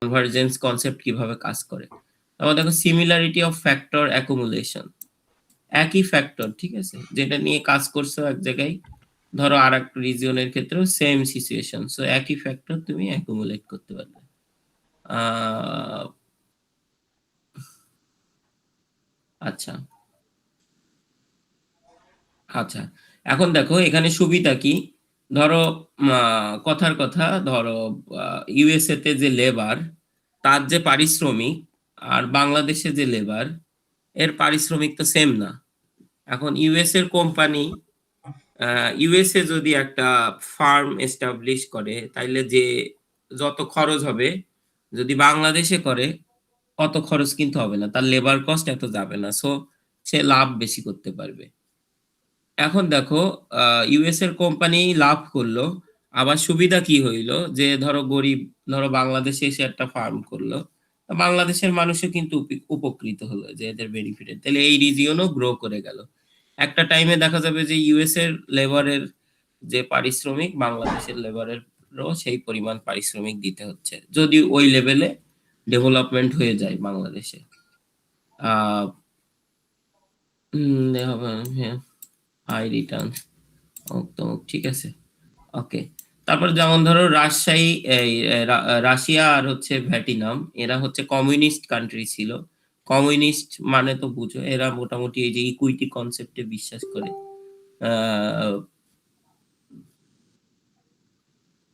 Convergence concept কিভাবে কাজ করে। তারপর দেখো সিমিলারিটি অফ ফ্যাক্টর অ্যাকুমুলেশন, একই ফ্যাক্টর, ঠিক আছে, যেটা নিয়ে কাজ করছো এক জায়গায়, ধরো আর এক রিজিয়নের ক্ষেত্রেও সেম সিচুয়েশন, সো একই ফ্যাক্টর তুমি অ্যাকুমুলেট করতে পারবে। আচ্ছা আচ্ছা, এখন দেখো এখানে সুবিধা কি, ধরো কথার কথা, ধরো ইউএসএ তে যে লেবার, তার যে পারিশ্রমিক আর বাংলাদেশে যে লেবার, এর পারিশ্রমিক তো সেম না। এখন ইউএস এর কোম্পানি, ইউএসএ যদি একটা ফার্ম এস্টাবলিশ করে, তাইলে যে যত খরচ হবে, যদি বাংলাদেশে করে অত খরচ কিন্তু হবে না, তার লেবার কস্ট এত যাবে না, সো সে লাভ বেশি করতে পারবে। এখন দেখো ইউএস এর কোম্পানি লাভ করলো, আবার সুবিধা কি হইলো, যে ধরো গরিব, ধরো বাংলাদেশে এসে একটা ফার্ম করলো, বাংলাদেশের মানুষও কিন্তু উপকৃত হলো যে এদের বেনিফিটে, তাহলে এই রিজিয়নও গ্রো করে গেল। একটা টাইমে দেখা যাবে যে ইউএস এর লেবারের যে পারিশ্রমিক বাংলাদেশের লেবারেরও সেই পরিমাণ পারিশ্রমিক দিতে হচ্ছে, যদি ওই লেভেলে ডেভেলপমেন্ট হয়ে যায় বাংলাদেশে। আহ হ্যাঁ, হাই রিটার্ন, ঠিক আছে, ওকে। তারপর যেমন ধরো রাজশাহী, রাশিয়া আর হচ্ছে ভ্যাটিনাম, এরা হচ্ছে কমিউনিস্ট কান্ট্রি ছিল। কমিউনিস্ট মানে তো বুঝো, এরা মোটামুটি এই যে ইকুইটি কনসেপ্টে বিশ্বাস করে,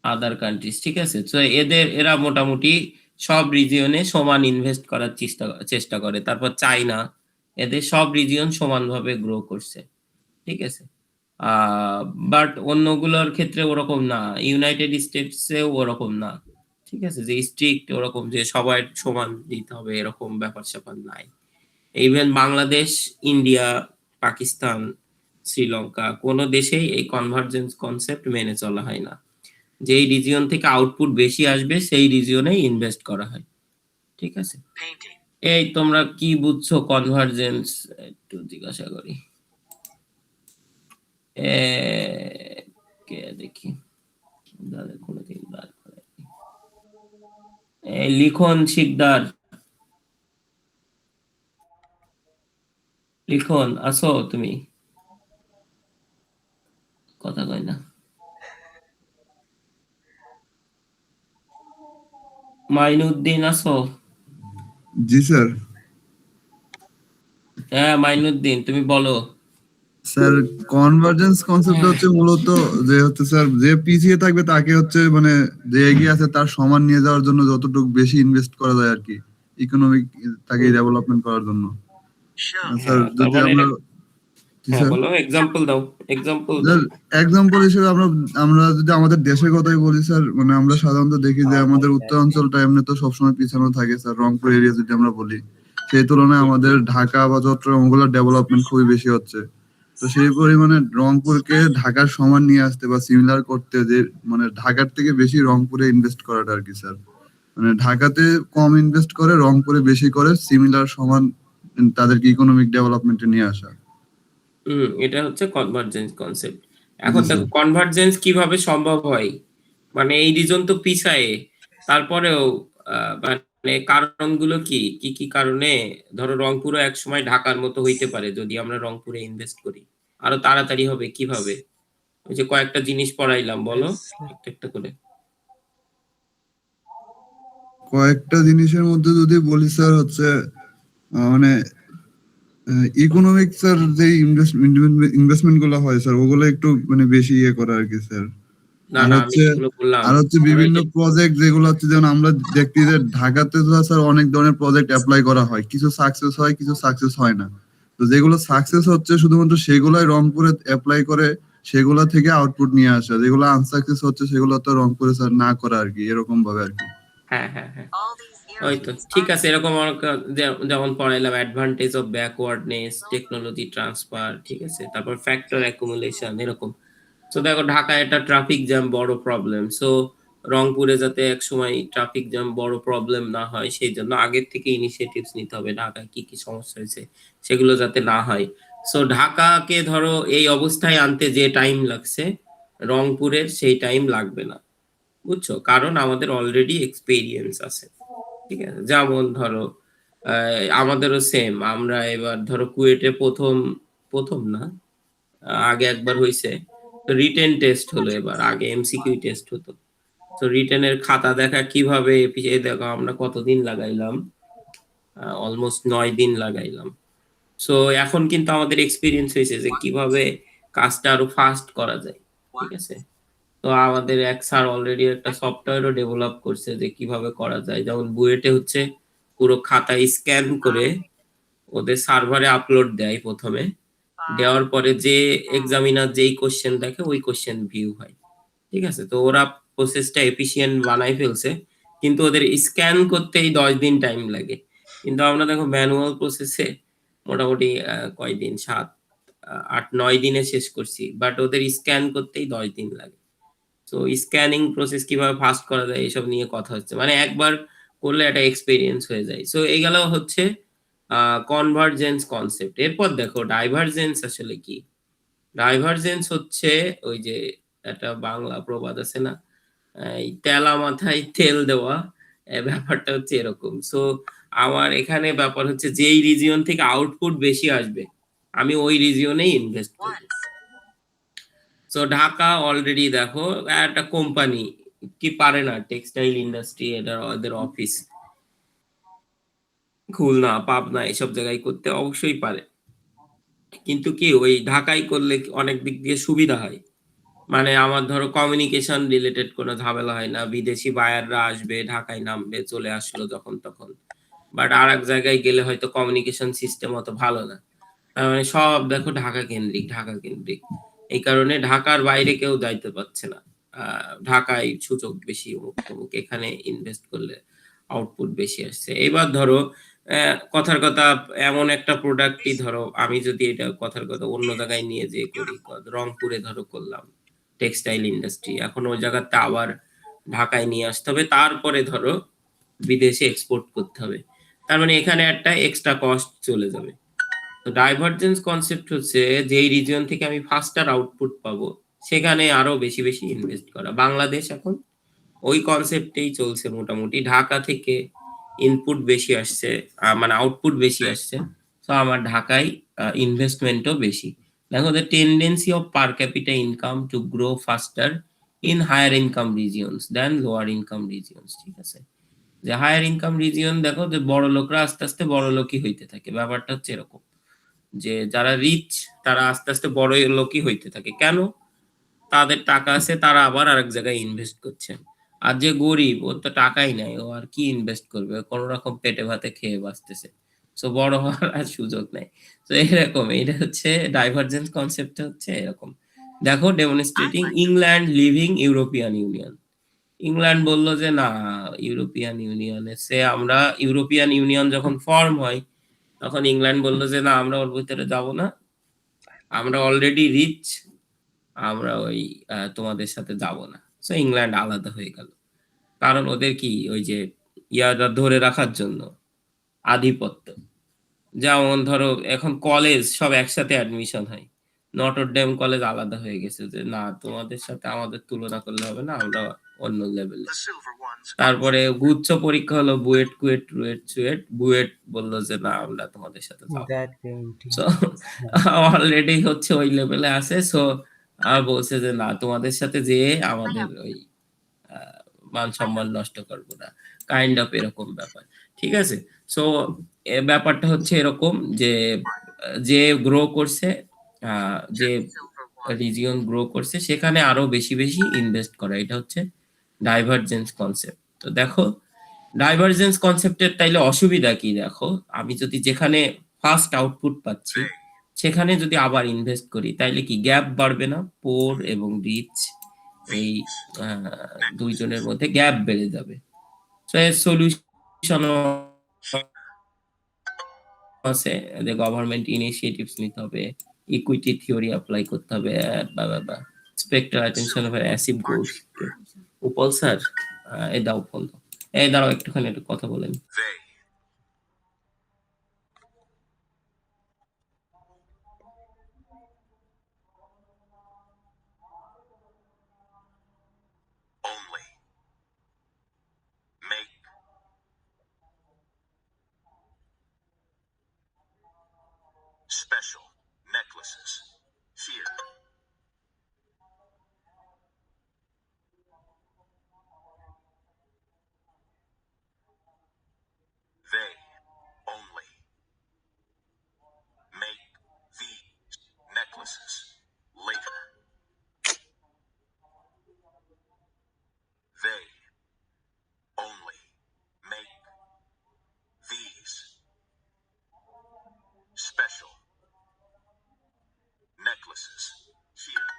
আদার কান্ট্রিজ, ঠিক আছে, তো এরা মোটামুটি সব রিজিয়নে সমান ইনভেস্ট করার চেষ্টা করে। তারপর চায়না, এদের সব রিজিয়ন সমানভাবে গ্রো করছে, ঠিক আছে। বাট অন্যগুলোর ক্ষেত্রে ওরকম না, ইউনাইটেড স্টেটসেও ওরকম না, ঠিক আছে, যে স্ট্রিক্ট ওরকম যে সবাই সমান দিতে হবে এরকম ব্যাপার স্যাপার নাই। ইভেন বাংলাদেশ, ইন্ডিয়া, পাকিস্তান, শ্রীলঙ্কা, কোনো দেশেই এই কনভার্জেন্স কনসেপ্ট মেনে চলা হয় না। যেই রিজিয়ন থেকে আউটপুট বেশি আসবে সেই রিজিয়নেই ইনভেস্ট করা হয়, ঠিক আছে। এই তোমরা কি বুঝছো কনভার্জেন্স, একটু জিজ্ঞাসা করি। কে দেখি, কোনোদিন বার করে, লিখন শিকদার, লিখন আসো তুমি, কথা কয় না। মাইনুদ্দিন আসো। জি স্যার। হ্যাঁ মাইনুদ্দিন, তুমি বলো। স্যার, কনভার্জেন্স কনসেপ্ট হচ্ছে মূলত যে হচ্ছে স্যার, যে পিছিয়ে থাকবে তাকে হচ্ছে মানে যে এগিয়ে আছে তার সমান নিয়ে যাওয়ার জন্য যতটুকু বেশি ইনভেস্ট করা যায় আর কি, ইকোনমিক তাকে ডেভেলপমেন্ট করার জন্য। স্যার তার যদি মানে আমরা, জি হ্যাঁ স্যার, বলো, এক্সাম্পল দাও, এক্সাম্পল দাও। স্যার এক্সাম্পল হিসেবে আমরা আমরা যদি আমাদের দেশের কথাই বলি স্যার, মানে আমরা সাধারণত দেখি যে আমাদের উত্তরাঞ্চলটা এমনি তো সবসময় পিছনে থাকে স্যার। রংপুর এরিয়া যদি আমরা বলি, সেই তুলনায় আমাদের ঢাকা বা চট্টগ্রাম ওগুলোর ডেভেলপমেন্ট খুবই বেশি হচ্ছে। তো সেই পরিমাণে রংপুরকে ঢাকার সমান নিয়ে আসতে বা সিমিলার করতে, যে মানে ঢাকার থেকে বেশি রংপুরে ইনভেস্ট করাটা আর কি স্যার। মানে ঢাকাতে কম ইনভেস্ট করে, রংপুরে বেশি করে, সিমিলার সমান তাদেরকে ইকোনমিক ডেভেলপমেন্টে নিয়ে আসা। এটা হচ্ছে কনভার্জেন্স কনসেপ্ট। জি এখন স্যার। দেখো কনভার্জেন্স কিভাবে সম্ভব হয়, মানে এই রিজন তো পিছায়, তারপরেও মানে কারণগুলো কি কি কি কারণে, ধরো রংপুরও এক সময় ঢাকার মতো হইতে পারে যদি আমরা রংপুরে ইনভেস্ট করি, আরো তাড়াতাড়ি হবে কিভাবে। ওই যে কয়েকটা জিনিস পড়াইলাম, বলো একটা একটা করে। কয়েকটা জিনিসের মধ্যে যদি বলি স্যার, হচ্ছে মানে ইকোনমিক্স এর যে ইনভেস্টমেন্ট গুলো হয় স্যার, ওগুলো একটু মানে বেশি ইয়ে করা আর কি স্যার। না আর না, আমি হচ্ছে সেগুলো বললাম, আর হচ্ছে ধরো এই বিভিন্ন যে প্রজেক্ট যেগুলো হচ্ছে, যেমন আমরা দেখতে যে ঢাকাতে তো স্যার অনেক ধরনের প্রজেক্ট অ্যাপ্লাই করা হয়, কিছু সাকসেস হয় কিছু সাকসেস হয় না। তো যেগুলো সাকসেস হচ্ছে শুধুমাত্র সেগুলাই রংপুরে অ্যাপ্লাই করে সেগুলা থেকে আউটপুট নিয়ে আসা, যেগুলো আনসাকসেস হচ্ছে সেগুলো তো রংপুরে স্যার না করা আর কি, এরকম ভাবে আর কি। হ্যাঁ হ্যাঁ হ্যাঁ, ওই তো ঠিক আছে, এরকম যেমন পড়াইলাম advantage of backwardness, technology transfer, ঠিক আছে, তারপর ফ্যাক্টর অ্যাকুমুলেশন এরকম। তো দেখো ঢাকায় একটা ট্রাফিক জ্যাম বড় প্রবলেম, সো রংপুরে যাতে এক সময় ট্রাফিক জ্যাম বড় প্রবলেম না হয় সেই জন্য আগের থেকে ইনিশিয়েটিভস নিতে হবে, ঢাকায় কি কি সমস্যা হয়েছে সেগুলো যাতে না হয়। সো ঢাকাকে ধরো এই অবস্থায় আনতে যে টাইম লাগছে, রংপুরের সেই টাইম লাগবে না, বুঝছো, কারণ আমাদের অলরেডি এক্সপেরিয়েন্স আছে। ঠিক আছে? যেমন ধরো আমাদেরও সেম, আমরা এবার ধরো কুয়েটে প্রথম না, আগে একবার হইছে। তো রিটেন টেস্ট হলো এবার, আগে এমসিকিউ টেস্ট হতো। তো রিটেনের খাতা দেখা কিভাবে এই দেখো আমরা কতদিন লাগাইলাম, অলমোস্ট 9 দিন লাগাইলাম। সো এখন কিন্তু আমাদের এক্সপিরিয়েন্স হয়েছে যে কিভাবে কাজটা আরো ফাস্ট করা যায়। ঠিক আছে? তো আমাদের এক স্যার অলরেডি একটা সফটওয়্যারও ডেভেলপ করছে যে কিভাবে করা যায়। যেমন বুয়েটে হচ্ছে পুরো খাতা স্ক্যান করে ওদের সার্ভারে আপলোড দেয় প্রথমে, দেওয়ার পরে যে এক্সামিনার যেই কোশ্চেন দেখে ওই কোশ্চেন ভিউ হয়। ঠিক আছে? তো ওরা প্রসেসটা এফিশিয়েন্ট বানাই ফেলছে, কিন্তু ওদের স্ক্যান করতেই 10 দিন টাইম লাগে। কিন্তু আমরা দেখো ম্যানুয়াল প্রসেসে মোটামুটি কয়দিন, 7, 8, 9 দিনে শেষ করছি, বাট ওদের স্ক্যান করতেই 10 দিন লাগে। তো স্ক্যানিং প্রসেস কিভাবে ফাস্ট করা যায় এসব নিয়ে কথা হচ্ছে, মানে একবার করলে একটা এক্সপিরিয়েন্স হয়ে যায়। সো এইগুলো হচ্ছে কনভার্জেন্স কনসেপ্ট। এরপর দেখো ডাইভারজেন্স আসলে কি। ডাইভারজেন্স হচ্ছে ওই যে একটা বাংলা প্রবাদ আছে না, এই তেলা মাথায় তেল দেওয়া, ব্যাপারটা হচ্ছে এরকম। সো আমার এখানে ব্যাপার হচ্ছে যেই রিজিয়ন থেকে আউটপুট বেশি আসবে আমি ওই রিজিয়নেই ইনভেস্ট করব। সো ঢাকা অলরেডি দেখো একটা কোম্পানি কি পারে না, টেক্সটাইল ইন্ডাস্ট্রি, এটা ওদের অফিস খুলনা পাবনা এসব জায়গায় করতে অবশ্যই পারে, কিন্তু কি ওই ঢাকায় করলে অনেক দিক দিয়ে সুবিধা হয়। মানে আমার ধরো কমিউনিকেশন রিলেটেড কোনো ঝামেলা হয় না, বিদেশি বায়াররা আসবে, ঢাকায় নামবে, চলে আসলো যখন তখন। বাট আর এক জায়গায় গেলে হয়তো কমিউনিকেশন সিস্টেম অত ভালো না। তার মানে সব দেখো ঢাকা কেন্দ্রিক, ঢাকা কেন্দ্রিক। এই কারণে ঢাকার বাইরে কেউ যাইতে পারছে না। ঢাকায় সূচক বেশি, অমুক তমুক, এখানে ইনভেস্ট করলে আউটপুট বেশি আসছে। এবার ধরো কথার কথা এমন একটা প্রোডাক্টই ধরো আমি যদি এটা কথার কথা অন্য জায়গায় নিয়ে যেয়ে করি, রংপুরে ধরো করলাম টেক্সটাইল ইন্ডাস্ট্রি, এখন ওই জায়গাতে আবার ঢাকায় নিয়ে আসতে হবে, তারপরে ধরো বিদেশে এক্সপোর্ট করতে হবে। তার মানে এখানে একটা এক্সট্রা কস্ট চলে যাবে। তো ডাইভারজেন্স কনসেপ্ট হচ্ছে যেই রিজিয়ন থেকে আমি ফাস্টার আউটপুট পাবো সেখানে আরো বেশি বেশি ইনভেস্ট করা। বাংলাদেশ এখন ওই কনসেপ্টেই চলছে মোটামুটি। ঢাকা থেকে ইনপুট বেশি আসছে, মানে আউটপুট বেশি আসছে, তো আমার ঢাকায় ইনভেস্টমেন্টও বেশি। দেখো the tendency of per capita income to grow faster in higher income regions than lower income regions. ঠিক আছে? যে হায়ার ইনকাম রিজিয়ন দেখো যে বড় লোকরা আস্তে আস্তে বড় লোকই হইতে থাকে, ব্যাপারটা হচ্ছে এরকম যে যারা রিচ তারা আস্তে আস্তে বড় লোকই হইতে থাকে। কেন? তাদের টাকা আছে, তারা আবার আরেক জায়গায় ইনভেস্ট করছে। আর যে গরিব ওর তো টাকাই নাই, ও আর কি ইনভেস্ট করবে, কোন রকম পেটে ভাতে খেয়ে বাঁচতেছে। সো বড় হওয়ার আর সুযোগ নাই। তো এরকম, এটা হচ্ছে ডাইভারজেন্স কনসেপ্ট হচ্ছে এরকম। দেখো demonstrating England living European union. England বলল যে না, ইউরোপিয়ান ইউনিয়নে সে আমরা, ইউরোপিয়ান ইউনিয়ন যখন ফর্ম হয় তখন ইংল্যান্ড বলল যে না, আমরা ওর ভিতরে যাব না, আমরা অলরেডি রিচ, আমরা ওই তোমাদের সাথে যাব না। সো ইংল্যান্ড আলাদা হয়ে গেল। কারণ ওদের কি ওই যে ইয়াটা ধরে রাখার জন্য, আধিপত্য। যেমন ধরো এখন কলেজ সব একসাথে অ্যাডমিশন হয়, নটর ডেম কলেজ আলাদা হয়ে গেছে যে না, তোমাদের সাথে আমাদের তুলনা করলে হবে না, আমরা অন্য লেভেলে। তারপরে গুচ্ছ পরীক্ষা হলো বুয়েট কুয়েট রুয়েট চুয়েট, বুয়েট বললো যে না, আমরা তোমাদের সাথে যাবো না। That painting. সো অলরেডি হচ্ছে ওই লেভেলে আছে। সো আর বলছে যে না, তোমাদের সাথে যেয়ে আমাদের ওই মান সম্মান নষ্ট করবো না, কাইন্ড অফ এরকম ব্যাপার। ঠিক আছে? সো ব্যাপারটা হচ্ছে এরকম যে যে গ্রো করছে, যে রিজিয়ন গ্রো করছে সেখানে আরো বেশি বেশি ইনভেস্ট করা, এটা হচ্ছে ডাইভারজেন্স কনসেপ্ট। তো দেখো ডাইভারজেন্স কনসেপ্টের তাইলে অসুবিধা কি, দেখো আমি যদি যেখানে ফার্স্ট আউটপুট পাচ্ছি সেখানে যদি আবার ইনভেস্ট করি তাইলে কি গ্যাপ বাড়বে না? পোর এবং রিচ, এই দুইজনের মধ্যে গ্যাপ বেড়ে যাবে। তো এর সলিউশন আছে যে গভর্নমেন্ট ইনিশিয়েটিভস নিতে হবে, ইকুইটি থিওরি অ্যাপ্লাই করতে হবে, বা স্পেক্ট্রাল অ্যাটেনশন ওভার অ্যাসিভ গোস। উপল স্যার, এই দাও ফোন দাও, এই দাঁড়াও একটুখানি একটু কথা বলেন। necklaces here. They only make these necklaces later. They only make these special necklaces here.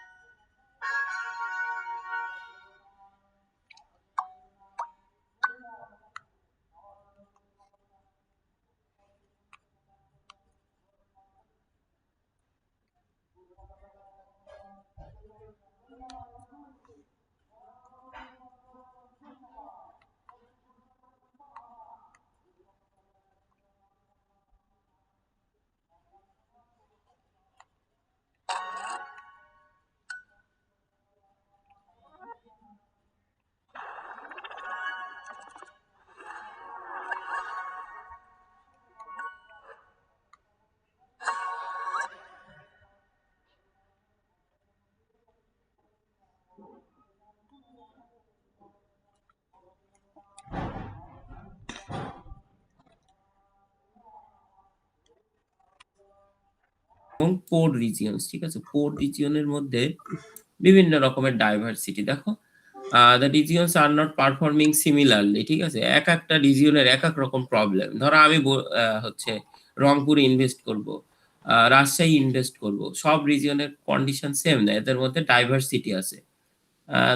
এবং পোর রিজিয়নস, ঠিক আছে? পোর রিজিয়নের মধ্যে বিভিন্ন রকমের ডাইভার্সিটি দেখো। The regions are not performing similarly, ঠিক আছে? এক একটা রিজিয়নের এক এক রকম প্রবলেম। ধরো আমি হচ্ছে রংপুরে ইনভেস্ট করব, রাজশাহী ইনভেস্ট করব, সব রিজিয়নের কন্ডিশন সেম না, এদের মধ্যে ডাইভার্সিটি আছে।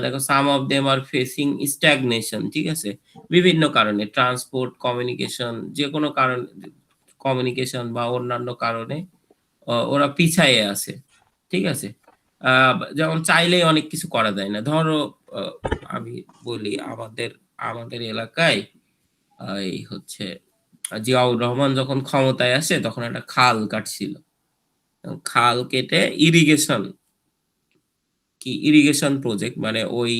দেখো some of them are facing stagnation, ঠিক আছে? বিভিন্ন কারণে, ট্রান্সপোর্ট, কমিউনিকেশন, যে কোনো কারণ, কমিউনিকেশন বা অন্যান্য কারণে ওরা পিছায়ে আছে, ঠিক আছে? যেমন চাইলেই অনেক কিছু করা যায় না। ধরো আমি বলি আমাদের আমাদের এলাকায় এই হচ্ছে জিয়াউর রহমান যখন ক্ষমতায় আসে তখন একটা খাল কাটছিল। খাল কেটে ইরিগেশন প্রজেক্ট, মানে ওই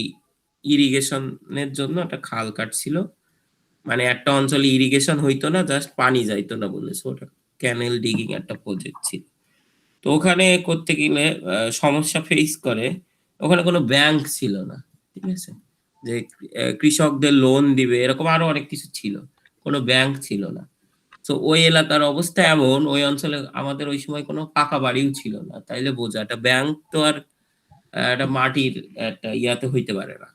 ইরিগেশনের জন্য একটা খাল কাটছিল। মানে একটা অঞ্চলে ইরিগেশন হইতো না, জাস্ট পানি যাইতো না বলে, ওটা ক্যানেল ডিগিং একটা প্রজেক্ট ছিল। তো ওখানে করতে গেলে সমস্যা ফেস করে, ওখানে কোনো ব্যাংক ছিল না, ঠিক আছে? যে কৃষকদের লোন দিবে এরকম আরো অনেক কিছু ছিল, কোনো ব্যাংক ছিল না। তো ওই এলাকার অবস্থা এমন, ওই অঞ্চলে আমাদের ওই সময় কোনো পাকা বাড়িও ছিল না, তাইলে বোঝা একটা ব্যাংক তো আর একটা মাটির একটা ইয়াতে হইতে পারে না।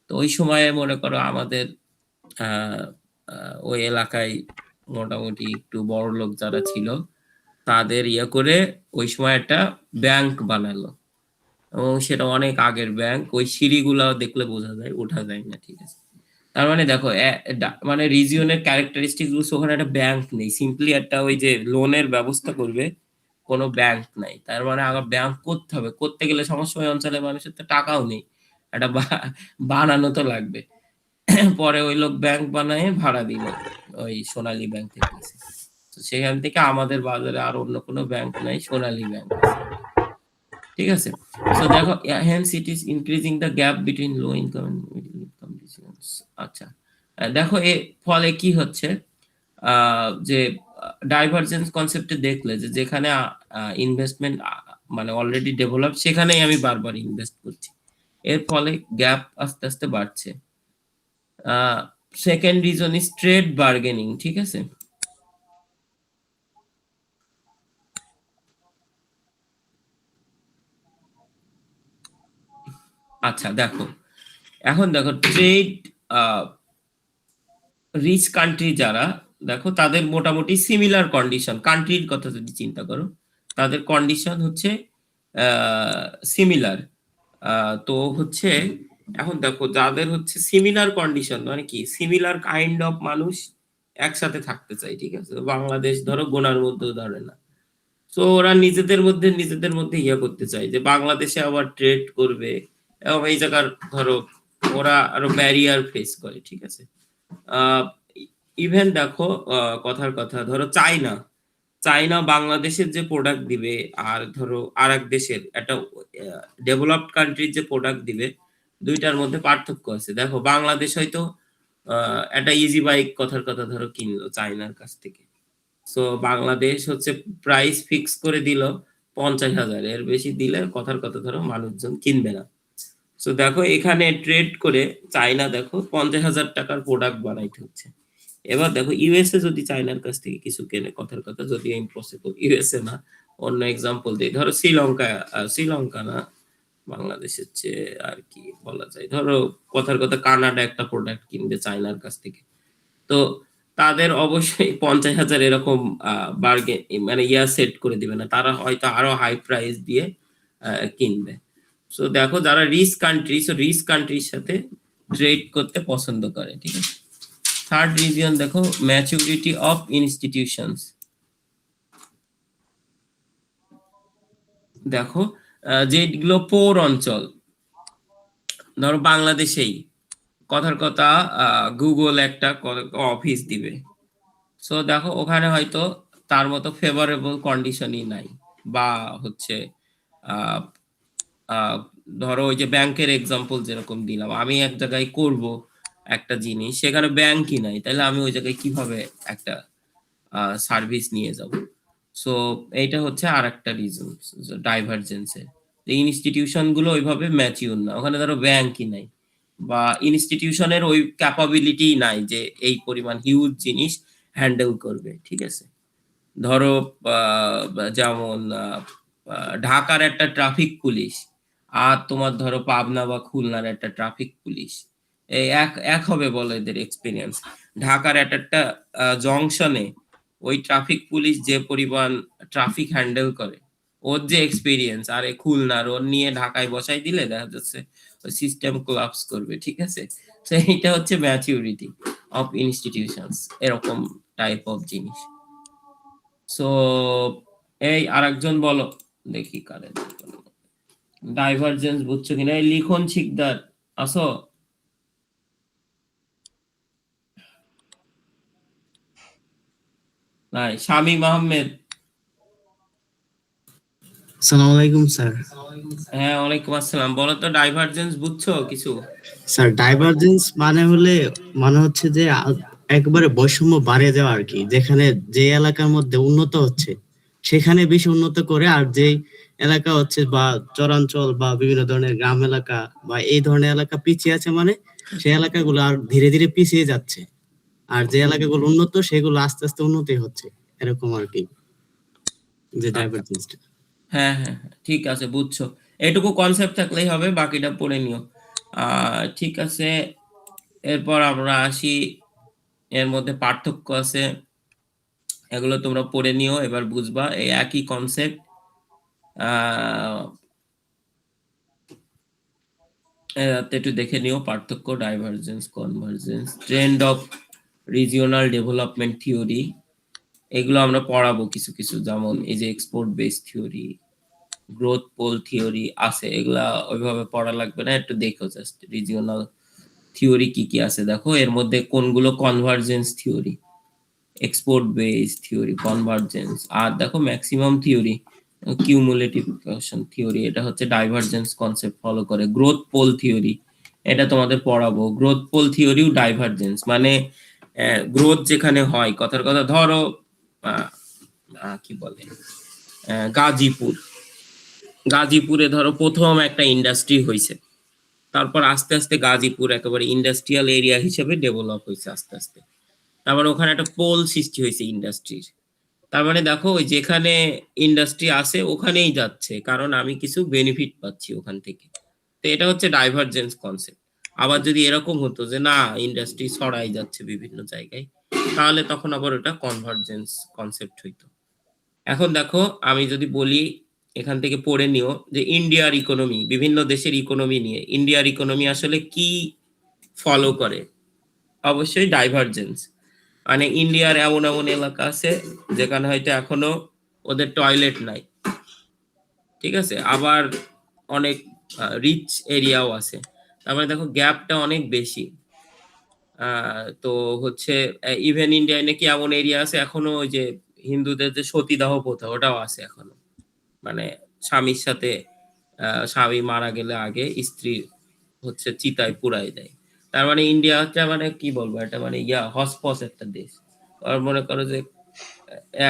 তো ওই সময়ে মনে করো আমাদের ওই এলাকায় মোটামুটি একটু বড় লোক যারা ছিল তাদের করে ওই সময় একটা ব্যাংক বানালো, এবং সেটা অনেক আগের ব্যাংক। ওই সিঁড়িগুলা দেখলে বোঝা যায়, ওঠা যায় না, ঠিক আছে? তার মানে দেখো মানে রিজিয়নের ক্যারেক্টারিস্টিক ওখানে একটা ব্যাংক নেই, সিম্পলি একটা ওই যে লোনের ব্যবস্থা করবে, কোনো ব্যাংক নাই। তার মানে আবার ব্যাংক করতে হবে, করতে গেলে সমস্যা, ওই অঞ্চলের মানুষের তো টাকাও নেই, একটা বানানো তো লাগবে। পরে ওই লোক ব্যাংক বানায় ভাড়া দিল ওই সোনালী ব্যাংকের কাছে। তো সেখান থেকে আমাদের বাজারে আর অন্য কোনো ব্যাংক নাই, সোনালী ব্যাংক আছে, ঠিক আছে? সো দেখো hence it is increasing the gap between low income and middle income regions। আচ্ছা, দেখো এর ফলে কি হচ্ছে, যে ডাইভারজেন্স কনসেপ্টে দেখলে যে যেখানে ইনভেস্টমেন্ট মানে অলরেডি ডেভেলপ, সেখানেই আমি বারবার ইনভেস্ট করছি, এর ফলে গ্যাপ আস্তে আস্তে বাড়ছে। Second reason is trade bargaining, ঠিক আছে? আচ্ছা দেখো, এখন দেখো ট্রেড রিচ কান্ট্রি যারা, দেখো তাদের মোটামুটি সিমিলার কন্ডিশন, কান্ট্রির কথা যদি চিন্তা করো তাদের কন্ডিশন হচ্ছে সিমিলার। তো হচ্ছে এখন দেখো যাদের হচ্ছে সিমিলার কন্ডিশন, মানে কি সিমিলার কাইন্ড অফ মানুষ একসাথে থাকতে চাই, ঠিক আছে? বাংলাদেশ ধরো গোনার মধ্যেও ধরে না। তো ওরা নিজেদের মধ্যে ইয়ে করতে চায় যে বাংলাদেশে আবার ট্রেড করবে, এবং এই জায়গার ধরো ওরা আরো ব্যারিয়ার ফেস করে, ঠিক আছে? ইভেন দেখো কথার কথা, ধরো চাইনা বাংলাদেশের যে প্রোডাক্ট দিবে, আর ধরো আর এক দেশের একটা ডেভেলপড কান্ট্রির যে প্রোডাক্ট দিবে, দুইটার মধ্যে পার্থক্য আছে। দেখো বাংলাদেশ হয়তো একটা ইজি বাইক কথার কথা ধরো কিনলো চাইনার কাছ থেকে, সো বাংলাদেশ হচ্ছে প্রাইস ফিক্স করে দিল, 50,000 এর বেশি দিলে কথার কথা ধরো মানুষজন কিনবে না। সো দেখো এখানে ট্রেড করে চায়না দেখো 50,000 টাকার প্রোডাক্ট বানাইতে হচ্ছে। এবার দেখো ইউএসএ যদি চায়নার কাছ থেকে কিছু কেনে, কথার কথা যদি ইম্পসিবল, ইউএসএ না, অন্য এক্সাম্পল দিই, ধরো শ্রীলঙ্কা, শ্রীলঙ্কা না, বাংলাদেশের চেয়ে আর কি বলা যায়, ধরো কথার কথা কানাডা একটা প্রোডাক্ট কিনবে চায়নার কাছ থেকে, তো তাদের অবশ্যই 50,000 এরকম বার্গেন মানে সেট করে দিবে না, তারা হয়তো আরো হাই প্রাইস দিয়ে কিনবে। সো দেখো যারা রিচ কান্ট্রির সাথে ট্রেড করতে পছন্দ করে, ঠিক আছে। থার্ড রিজন দেখো ম্যাচুরিটি অফ ইনস্টিটিউশনস। দেখো যেগুলো পৌর অঞ্চল, ধরো বাংলাদেশেই কথার কথা গুগল একটা অফিস দিবে, সো দেখো ওখানে হয়তো তার মতো ফেভারেবল কন্ডিশনই নাই, বা হচ্ছে আহ, আহ, ধরো ওই যে ব্যাংকের এক্সাম্পল যেরকম দিলাম, আমি এক জায়গায় করব একটা জিনিস, সেখানে ব্যাংকই নাই, তাহলে আমি ওই জায়গায় কিভাবে একটা সার্ভিস নিয়ে যাব। সো এইটা হচ্ছে আর একটা রিজন ডাইভারজেন্সের, ইনস্টিটিউশন গুলো ওইভাবে ম্যাচিউর না, ওখানে ধরো ব্যাংকই নাই, বা ইনস্টিটিউশনের ওই ক্যাপাবিলিটি নাই যে এই পরিমাণ হিউজ জিনিস হ্যান্ডেল করবে, ঠিক আছে। ধরো যেমন ঢাকার একটা ট্রাফিক পুলিশ আর তোমার ধরো পাবনা বা খুলনার একটা ট্রাফিক পুলিশ, এই এক এক হবে বলো এদের এক্সপিরিয়েন্স। ঢাকার একটা জংশনে ওই ট্রাফিক পুলিশ যে পরিমাণ ট্রাফিক হ্যান্ডেল করে, ওর যে এক্সপিরিয়েন্স, আর এই খুলনার ওর নিয়ে ঢাকায় বসাই দিলে দেখা যাচ্ছে ওই সিস্টেম কোলাপস করবে, ঠিক আছে। তো এইটা হচ্ছে ম্যাচিউরিটি অফ ইনস্টিটিউশনস, এরকম টাইপ অফ জিনিস। সো এই আরেকজন বলো দেখি কারে ডাইভারজেন্স বুঝছো কিনা, এই লিখন শিকদার আসো। নাই শামীম আহমেদ। আসসালামু আলাইকুম স্যার। হ্যাঁ ওয়ালাইকুম আসসালাম, বলো তো ডাইভারজেন্স বুঝছো কিছু? স্যার ডাইভারজেন্স মানে হচ্ছে যে একবারে বৈষম্য বাড়িয়ে যাওয়া আর কি, যেখানে যে এলাকার মধ্যে উন্নত হচ্ছে সেখানে বেশি উন্নত করে, আর যেই এলাকা হচ্ছে বা চরাঞ্চল বা বিভিন্ন ধরনের গ্রাম এলাকা বা এই ধরনের এলাকা পিছিয়ে আছে, মানে সেই এলাকাগুলো আর ধীরে ধীরে পিছিয়ে যাচ্ছে, আর যে এলাকাগুলো উন্নত সেগুলো আস্তে আস্তে উন্নতি হচ্ছে, এরকম আর কি যে ডাইভারজেন্সটা। হ্যাঁ হ্যাঁ হ্যাঁ, ঠিক আছে বুঝছো, এটুকু কনসেপ্ট থাকলেই হবে, বাকিটা পড়ে নিও। ঠিক আছে, এরপর আমরা আসি, এর মধ্যে পার্থক্য আছে, এগুলো তোমরা পড়ে নিও, এবার বুঝবা এই একই কনসেপ্ট। একটু দেখে নিও পার্থক্য, divergence, convergence, trend of regional development theory, এগুলো আমরা পড়াবো কিছু কিছু, যেমন এই যে export base theory, growth pole theory আছে, এগুলা ওইভাবে পড়া লাগবে না, একটু দেখো জাস্ট রিজিওনাল থিওরি কি কি আছে, দেখো এর মধ্যে কোনগুলো convergence theory, export base theory, convergence, আর দেখো ম্যাক্সিমাম থিওরি, কিউমুলেটিভ থিওরি, এটা হচ্ছে ডাইভারজেন্স কনসেপ্ট ফলো করে। গ্রোথ পোল থিওরি, এটা তোমাদের পড়াবো, গ্রোথ পোল থিওরিও ডাইভারজেন্স, মানে গ্রোথ যেখানে হয়, কথার কথা ধরো কি বলে গাজীপুরে ধরো প্রথম একটা ইন্ডাস্ট্রি হয়েছে, তারপর আস্তে আস্তে গাজীপুর একেবারে ইন্ডাস্ট্রিয়াল এরিয়া হিসেবে ডেভেলপ হয়েছে আস্তে আস্তে, তারপর ওখানে একটা পোল সৃষ্টি হয়েছে ইন্ডাস্ট্রির, তার মানে দেখো ওই যেখানে ইন্ডাস্ট্রি আছে ওখানেই যাচ্ছে, কারণ আমি কিছু বেনিফিট পাচ্ছি ওখান থেকে, তো এটা হচ্ছে ডাইভারজেন্স কনসেপ্ট। আবার যদি এরকম হতো যে না ইন্ডাস্ট্রি ছড়াই যাচ্ছে বিভিন্ন জায়গায়, তাহলে তখন আবার ওটা কনভার্জেন্স কনসেপ্ট হইতো। এখন দেখো আমি যদি বলি, এখান থেকে পড়ে নিও যে ইন্ডিয়ার ইকোনমি, বিভিন্ন দেশের ইকোনমি নিয়ে ইন্ডিয়ার ইকোনমি আসলে কি ফলো করে, অবশ্যই ডাইভারজেন্স, মানে ইন্ডিয়ার এমন এমন এলাকা আছে যেখানে হয়তো এখনো ওদের টয়লেট নাই, ঠিক আছে, আবার অনেক রিচ এরিয়াও আছে, তার মানে দেখো গ্যাপটা অনেক বেশি। তো হচ্ছে ইভেন ইন্ডিয়ায় নাকি এমন এরিয়া আছে এখনো ওই যে হিন্দুদের যে সতীদাহ প্রথা ওটাও আছে এখনো, মানে স্বামীর সাথে স্বামী মারা গেলে আগে স্ত্রী হচ্ছে চিতায় পুরাই দেয়, তার মানে ইন্ডিয়া হচ্ছে মানে কি বলবো, এটা মানে হসপস একটা দেশ। আর মনে করো যে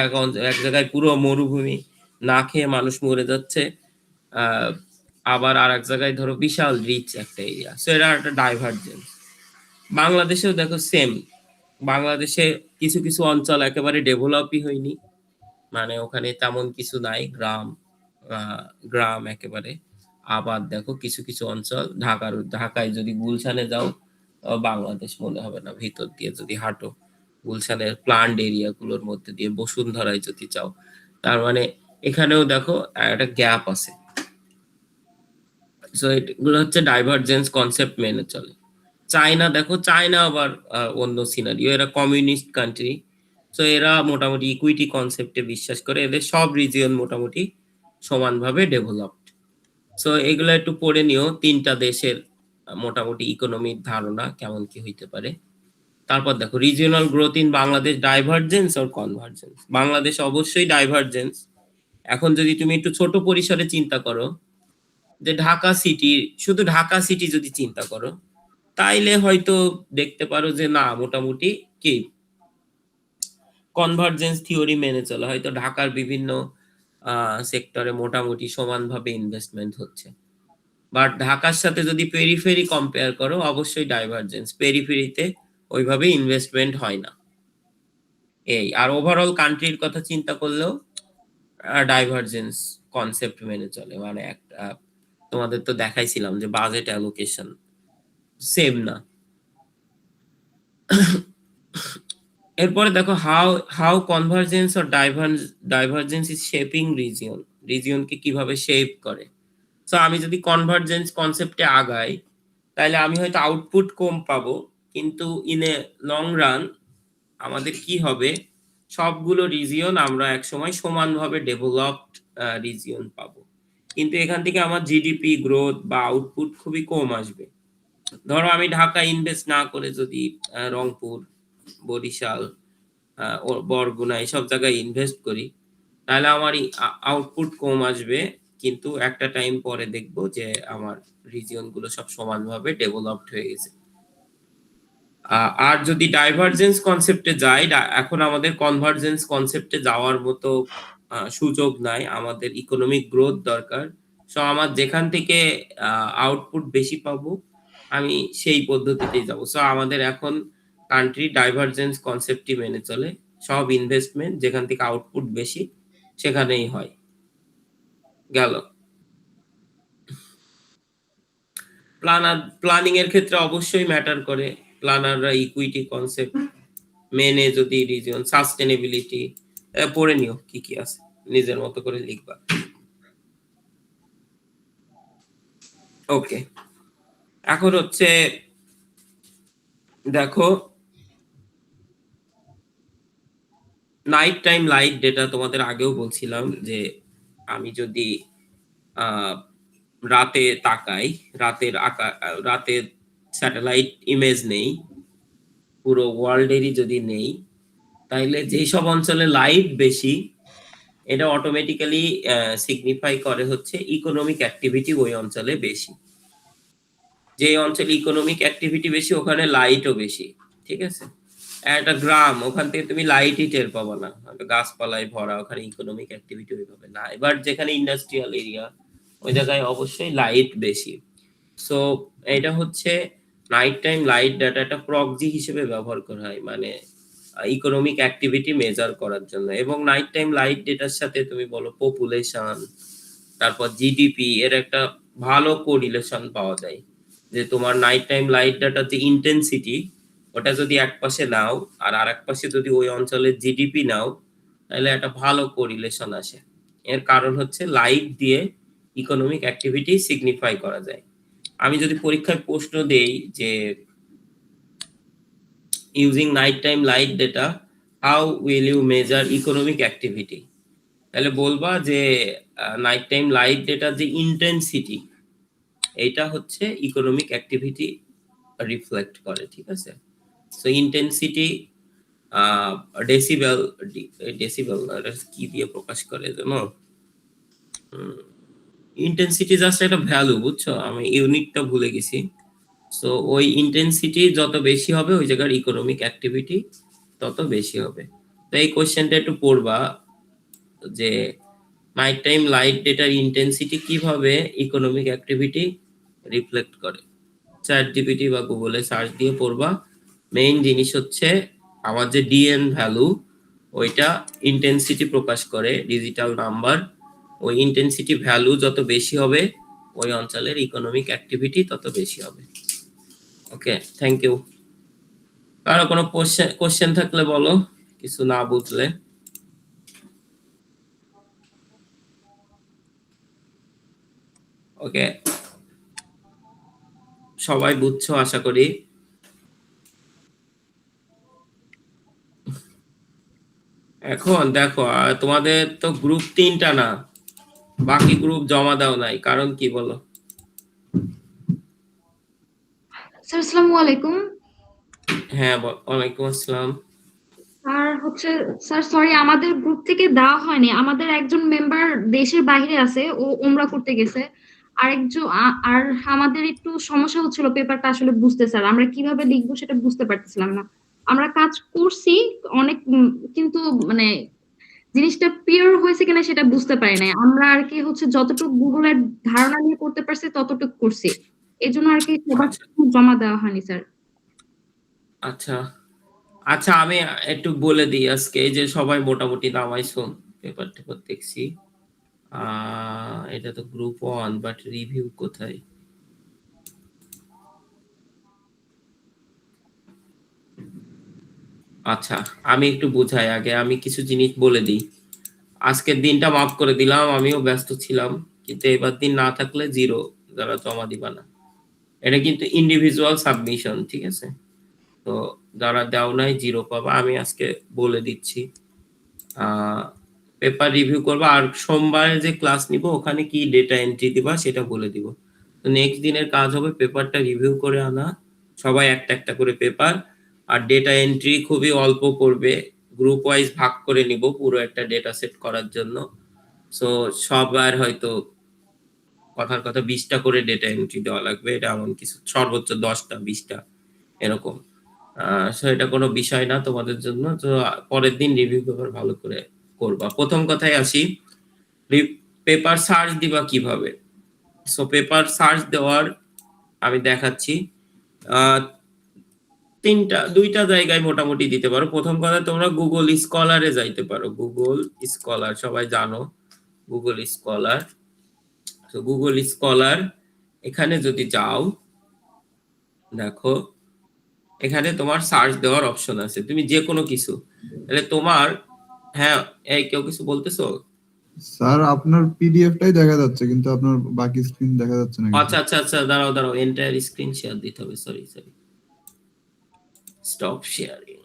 এক জায়গায় পুরো মরুভূমি, না খেয়ে মানুষ মরে যাচ্ছে, আহ, আবার আর এক জায়গায় ধরো বিশাল রিচ একটা এরিয়া, সো এটা একটা ডাইভার্জেন্স। বাংলাদেশেও দেখো সেম, বাংলাদেশে কিছু কিছু অঞ্চল একেবারে ডেভেলপই হয়নি, মানে ওখানে তেমন কিছু নাই, গ্রাম একেবারে। আবার দেখো কিছু কিছু অঞ্চল, ঢাকায় যদি গুলশানে যাও, বাংলাদেশ মনে হবে না, ভিতর দিয়ে যদি হাঁটো গুলশানের প্লান্ট এরিয়া গুলোর মধ্যে দিয়ে বসুন্ধরায় যদি যাও, তার মানে এখানেও দেখো একটা গ্যাপ আছে। সো এগুলো হচ্ছে ডাইভারজেন্স কনসেপ্ট মেনে চলে। চায়না দেখো, চায়না আবার অন্য সিনারিও, এরা কমিউনিস্ট কান্ট্রি, সো এরা মোটামুটি ইকুইটি কনসেপ্টে বিশ্বাস করে, এদের সব রিজিয়ন মোটামুটি সমানভাবে ডেভেলপড। সো এগুলো একটু পড়ে নিও, তিনটা দেশের মোটামুটি ইকোনমির ধারণা কেমন কি হইতে পারে। তারপর দেখো regional growth in Bangladesh, divergence or convergence. Bangladesh অবশ্যই ডাইভারজেন্স। এখন যদি তুমি একটু ছোট পরিসরে চিন্তা করো, যে ঢাকা সিটি, শুধু ঢাকা সিটি যদি চিন্তা করো, তাইলে হয়তো দেখতে পারো যে না, মোটামুটি কি কনভার্জেন্স থিওরি মেনে চলে, হয়তো ঢাকার বিভিন্ন সেক্টরে মোটামুটি সমানভাবে ইনভেস্টমেন্ট হচ্ছে। বাট ঢাকার সাথে যদি পেরিফেরি কম্পেয়ার করো, অবশ্যই ডাইভারজেন্স, পেরিফেরিতে ওইভাবে ইনভেস্টমেন্ট হয় না। এই আর ওভারঅল কান্ট্রির কথা চিন্তা করলেও ডাইভারজেন্স কনসেপ্ট মেনে চলে, মানে একটা তোমাদের তো দেখাইছিলাম যে বাজেট অ্যালোকেশন সেম না। এরপরে দেখো how how convergence or divergence is shaping রিজিয়নকে কিভাবে শেপ করে। সো আমি যদি কনভার্জেন্স কনসেপ্টে আগাই, তাহলে আমি হয়তো আউটপুট কম পাবো, কিন্তু ইন এ লং রান আমাদের কি হবে, সবগুলো রিজিয়ন আমরা একসময় সমানভাবে ডেভেলপড রিজিয়ন পাবো, কিন্তু এখান থেকে আমার জিডিপি গ্রোথ বা আউটপুট খুবই কম আসবে। ধরো আমি ঢাকা ইনভেস্ট না করে যদি রংপুর, বরিশাল, বরগুনা এইসব জায়গায় ইনভেস্ট করি, তাহলে আমার আউটপুট কম আসবে, কিন্তু একটা টাইম পরে দেখবো যে আমার রিজিয়ন গুলো সব সমানভাবে ডেভেলপড হয়ে গেছে। আর যদি ডাইভারজেন্স কনসেপ্টে যাই, এখন আমাদের কনভার্জেন্স কনসেপ্টে যাওয়ার মতো সুযোগ নাই, আমাদের ইকোনমিক গ্রোথ দরকার। সো আমার যেখান থেকে আউটপুট বেশি পাবো, আমি সেই পদ্ধতিতেই যাবো। সো আমাদের এখন কান্ট্রি ডাইভারজেন্স কনসেপ্টই মেনে চলে, সব ইনভেস্টমেন্ট যেখান থেকে আউটপুট বেশি সেখানেই হয়। গেল। প্ল্যানিং এর ক্ষেত্রে অবশ্যই ম্যাটার করে, প্ল্যানাররা ইকুইটি কনসেপ্ট মেনে যদি রিজিয়ন সাস্টেনেবিলিটি পড়ে নিও, কি কি আছে নিজের মতো করে লিখবা। ওকে, এখন হচ্ছে দেখো নাইট টাইম লাইট ডেটা, তোমাদের আগেও বলছিলাম যে আমি যদি রাতে তাকাই, রাতের স্যাটেলাইট ইমেজ নেই, পুরো ওয়ার্ল্ডেরই যদি নেই, তাইলে যেই সব অঞ্চলে লাইট বেশি, এটা অটোমেটিক্যালি সিগনিফাই করে হচ্ছে ইকোনমিক অ্যাক্টিভিটি ওই অঞ্চলে বেশি। যে অঞ্চলে ইকোনমিক অ্যাক্টিভিটি বেশি ওখানে লাইটও বেশি, ঠিক আছে। একটা গ্রাম, ওখান থেকে তুমি লাইটই টের পাবো না, গাছপালায় ভরা, ওখানে ইকোনমিক অ্যাক্টিভিটি ওইভাবে না। এবার যেখানে ইন্ডাস্ট্রিয়াল এরিয়া, ওই জায়গায় অবশ্যই লাইট বেশি। সো এটা হচ্ছে নাইট টাইম লাইট ডাটাটা প্রক্সি হিসেবে ব্যবহার করা হয়, মানে ইকোনমিক অ্যাক্টিভিটি মেজার করার জন্য। এবং নাইট টাইম লাইট ডেটার সাথে তুমি বলো পপুলেশন, তারপর জিডিপি, এর একটা ভালো কোরিলেশন পাওয়া যায়। যে তোমার নাইট টাইম লাইট ডাটার যে ইন্টেন্সিটি, ওটা যদি এক পাশে নাও আর আরেক পাশে যদি ওই অঞ্চলের জিডিপি নাও, তাহলে একটা ভালো কোরিলেশন আসে। এর কারণ হচ্ছে লাইট দিয়ে ইকোনমিক অ্যাক্টিভিটি সিগনিফাই করা যায়। আমি যদি পরীক্ষায় প্রশ্ন দেই যে using night time light data how will you measure economic activity, তাহলে বলবা যে নাইট টাইম লাইট ডেটার যে ইন্টেন্সিটি, এইটা হচ্ছে ইকোনমিক অ্যাক্টিভিটি রিফ্লেক্ট করে, ঠিক আছে। সো ইন্টেন্সিটি ডেসিবেল, ডেসিবেল কি দিয়ে প্রকাশ করে জানো, ইন্টেন্সিটি জাস্ট একটা ভ্যালু, বুঝছো, আমি ইউনিটটা ভুলে গেছি। সো ওই ইন্টেন্সিটি যত বেশি হবে ওই জায়গার ইকোনমিক অ্যাক্টিভিটি তত বেশি হবে। তো এই কোশ্চেনটা একটু পড়বা, যে নাইট টাইম লাইট ডেটার ইন্টেন্সিটি কিভাবে ইকোনমিক অ্যাক্টিভিটি রিফ্লেক্ট করে। চ্যাট জিপিটি বা গুগলে সার্চ দিয়ে পড়বা। মেইন জিনিস হচ্ছে আমার যে ডিএন ভ্যালু, ওইটা ইন্টেন্সিটি প্রকাশ করে, ডিজিটাল নাম্বার। ওই ইন্টেন্সিটি ভ্যালু যত বেশি হবে ওই অঞ্চলের ইকোনমিক অ্যাক্টিভিটি তত বেশি হবে। ওকে, থ্যাংক ইউ। কারো কোনো কোশ্চেন থাকলে বলো, কিছু না বুঝলে। ওকে, সবাই বুঝছো আশা করি। এখন দেখো তোমাদের তো গ্রুপ 3টা না, বাকি গ্রুপ জমা দাও নাই, কারণ কি বলো? স্যার আসসালামু আলাইকুম। হ্যাঁ, ওয়ালাইকুম আসসালাম। আর হচ্ছে স্যার সরি, আমাদের গ্রুপ থেকে দেওয়া হয়নি। আমাদের একজন মেম্বার দেশের বাইরে আছে, ও উমরা করতে গেছে। আরেকজন আর আমাদের একটু সমস্যা হচ্ছিল পেপারটা আসলে বুঝতে, স্যার আমরা কিভাবে লিখবো সেটা বুঝতে পারতেছিলাম না। আমরা কাজ করছি অনেক, কিন্তু মানে জিনিসটা পিওর হয়েছে কিনা সেটা বুঝতে পারি নাই। আমরা আর কি হচ্ছে যতটুকু গুগলের ধারণা নিয়ে করতে পারছি ততটুকু করছি, এই জন্য আর কি সবার আচ্ছা জমা দেওয়া হয়নি স্যার। আচ্ছা আচ্ছা, আমি একটু বলে দিই আজকে, এই যে সবাই মোটামুটি নামাইছো, পেপার টেপার দেখছি। এটা তো গ্রুপ 1, বাট রিভিউ কোথায়? আচ্ছা, আমি একটু বুঝাই আগে, আমি কিছু জিনিস বলে দিই। আজকের দিনটা মাফ করে দিলাম, আমিও ব্যস্ত ছিলাম, কিন্তু এবার দিন না থাকলে 0 যারা জমা দিবা না। এটা কিন্তু ইন্ডিভিজুয়াল সাবমিশন, ঠিক আছে? তো যারা দাও নাই 0 পাবা। আমি আজকে বলে দিচ্ছি, পেপার রিভিউ করবা, আর সোমবারে যে ক্লাস নিব ওখানে কি ডেটা এন্ট্রি দিবা সেটা বলে দিব। তো নেক্সট দিনের কাজ হবে পেপারটা রিভিউ করে আনা, সবাই একটা একটা করে পেপার, আর ডেটা এন্ট্রি খুবই অল্প করবে, গ্রুপ ওয়াইজ ভাগ করে নিব পুরো একটা ডেটা সেট করার জন্য। সো সবার হয়তো কথার কথা 20টা করে ডেটা এন্ট্রি দেওয়া লাগবে, এটা এমন কিছু, সর্বোচ্চ 10টা 20টা এরকম। সো এটা কোনো বিষয় না তোমাদের জন্য। তো পরের দিন রিভিউ পেপার ভালো করে করবা। প্রথম কথায় আসি, পেপার সার্চ দিবা কিভাবে। সো পেপার সার্চ দেওয়ার আমি দেখাচ্ছি। আহ, দুইটা জায়গায় মোটামুটি দিতে পারো। প্রথম কথা, তোমরা গুগল স্কলারে যাইতে পারো। গুগল স্কলার সবাই জানো, গুগল স্কলার। তো গুগল স্কলার এখানে যদি যাও, দেখো এখানে তোমার সার্চ দেওয়ার অপশন আছে, তুমি যে কোনো কিছু, তাহলে তোমার, হ্যাঁ, এই কেউ কিছু বলতেছো? স্যার আপনার পিডিএফটাই দেখা যাচ্ছে কিন্তু আপনার বাকি স্ক্রিন দেখা যাচ্ছে না কিছু। আচ্ছা আচ্ছা আচ্ছা, দাঁড়াও দাঁড়াও, এন্টায়ার স্ক্রিন শেয়ার দিতে হবে, সরি সরি, স্টপ শেয়ারিং।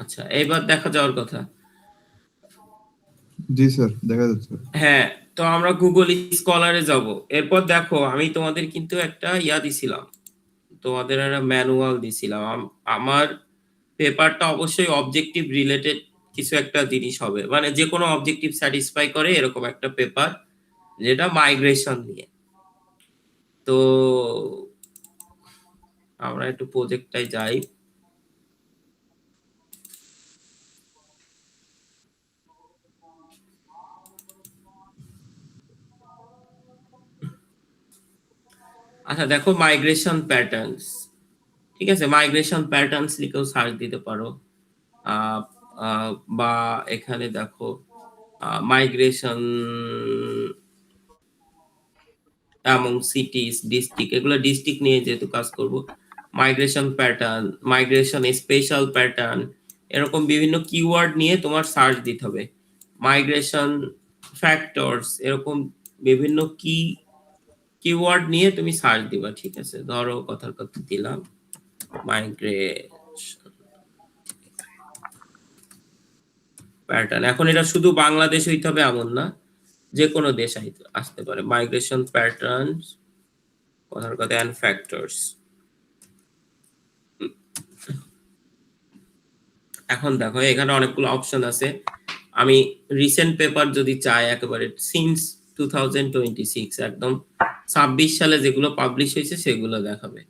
আচ্ছা, এবার দেখা যাওয়ার কথা। জি স্যার দেখা যাচ্ছে। হ্যাঁ, তো আমরা গুগল স্কলারে যাব। এরপর দেখো আমি তোমাদের কিন্তু একটা দিছিলাম, তোমাদের একটা ম্যানুয়াল দিছিলাম। আমার পেপারটা অবশ্যই অবজেক্টিভ রিলেটেড কিছু একটা জিনিস হবে, মানে যে কোনো অবজেক্টিভ স্যাটিসফাই করে এরকম একটা পেপার, যেটা মাইগ্রেশন নিয়ে। তো আমরা একটু প্রজেক্টটাই যাই। আচ্ছা দেখো, মাইগ্রেশন প্যাটার্নস, ঠিক আছে? মাইগ্রেশন প্যাটার্নস লিখেও সার্চ দিতে পারো। আহ, আহ, বা এখানে দেখো মাইগ্রেশন অ্যামং সিটিজ, ডিস্ট্রিক্ট, এগুলো ডিস্ট্রিক্ট নিয়ে যেহেতু কাজ করব। Migration pattern, migration special pattern, এরকম বিভিন্ন কিওয়ার্ড নিয়ে তোমার সার্চ দিতে হবে। মাইগ্রেশন ফ্যাক্টরস, এরকম বিভিন্ন কিওয়ার্ড নিয়ে তুমি সার্চ দিবা, ঠিক আছে? ধরো কথার কথা দিলাম মাইগ্রেশন প্যাটার্ন। এখন এটা শুধু বাংলাদেশ হইতে হবে এমন না, যে কোনো দেশ আসতে পারে। মাইগ্রেশন প্যাটার্ন, কথার কথা, এন্ড ফ্যাক্টরস। এখন দেখো এখানে অনেকগুলো অপশন আছে। আমি রিসেন্ট পেপার যদি চাই, একেবারে সিন্স 2026, একদম 26 সালে যেগুলো পাবলিশ হয়েছে সেগুলো দেখাবে।